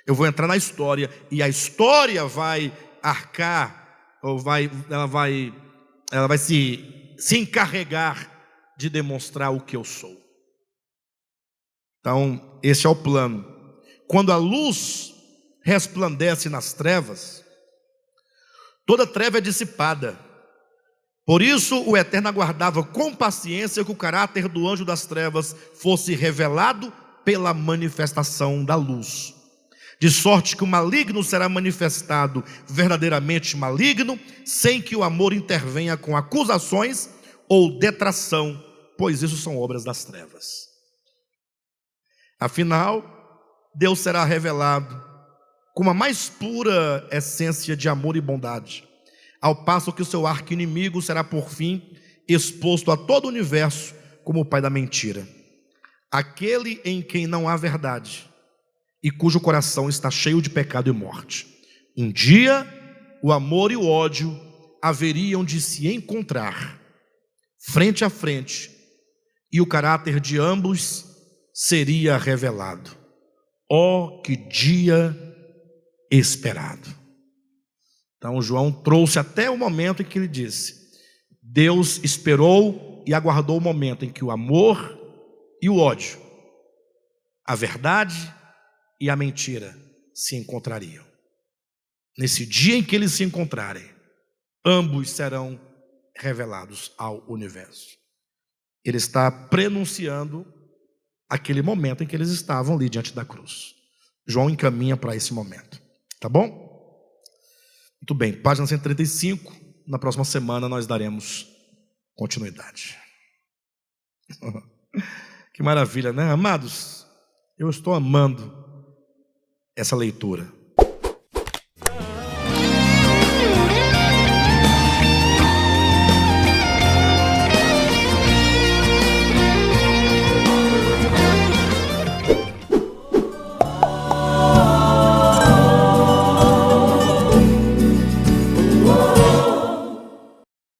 Eu vou entrar na história, e a história vai arcar, ela vai se encarregar de demonstrar o que eu sou. Então, esse é o plano. Quando a luz resplandece nas trevas, toda treva é dissipada. Por isso o Eterno aguardava com paciência que o caráter do anjo das trevas fosse revelado pela manifestação da luz, de sorte que o maligno será manifestado verdadeiramente maligno, sem que o amor intervenha com acusações ou detração, pois isso são obras das trevas. Afinal, Deus será revelado com a mais pura essência de amor e bondade, ao passo que o seu arqui-inimigo será por fim exposto a todo o universo como o pai da mentira, aquele em quem não há verdade e cujo coração está cheio de pecado e morte. Um dia o amor e o ódio haveriam de se encontrar frente a frente, e o caráter de ambos seria revelado. Oh, que dia esperado! Então João trouxe até o momento em que ele disse: Deus esperou e aguardou o momento em que o amor e o ódio, a verdade e a mentira se encontrariam. Nesse dia em que eles se encontrarem, ambos serão revelados ao universo. Ele está prenunciando aquele momento em que eles estavam ali diante da cruz. João encaminha para esse momento. Tá bom? Muito bem, página 135. Na próxima semana nós daremos continuidade. Que maravilha, né? Amados, eu estou amando essa leitura.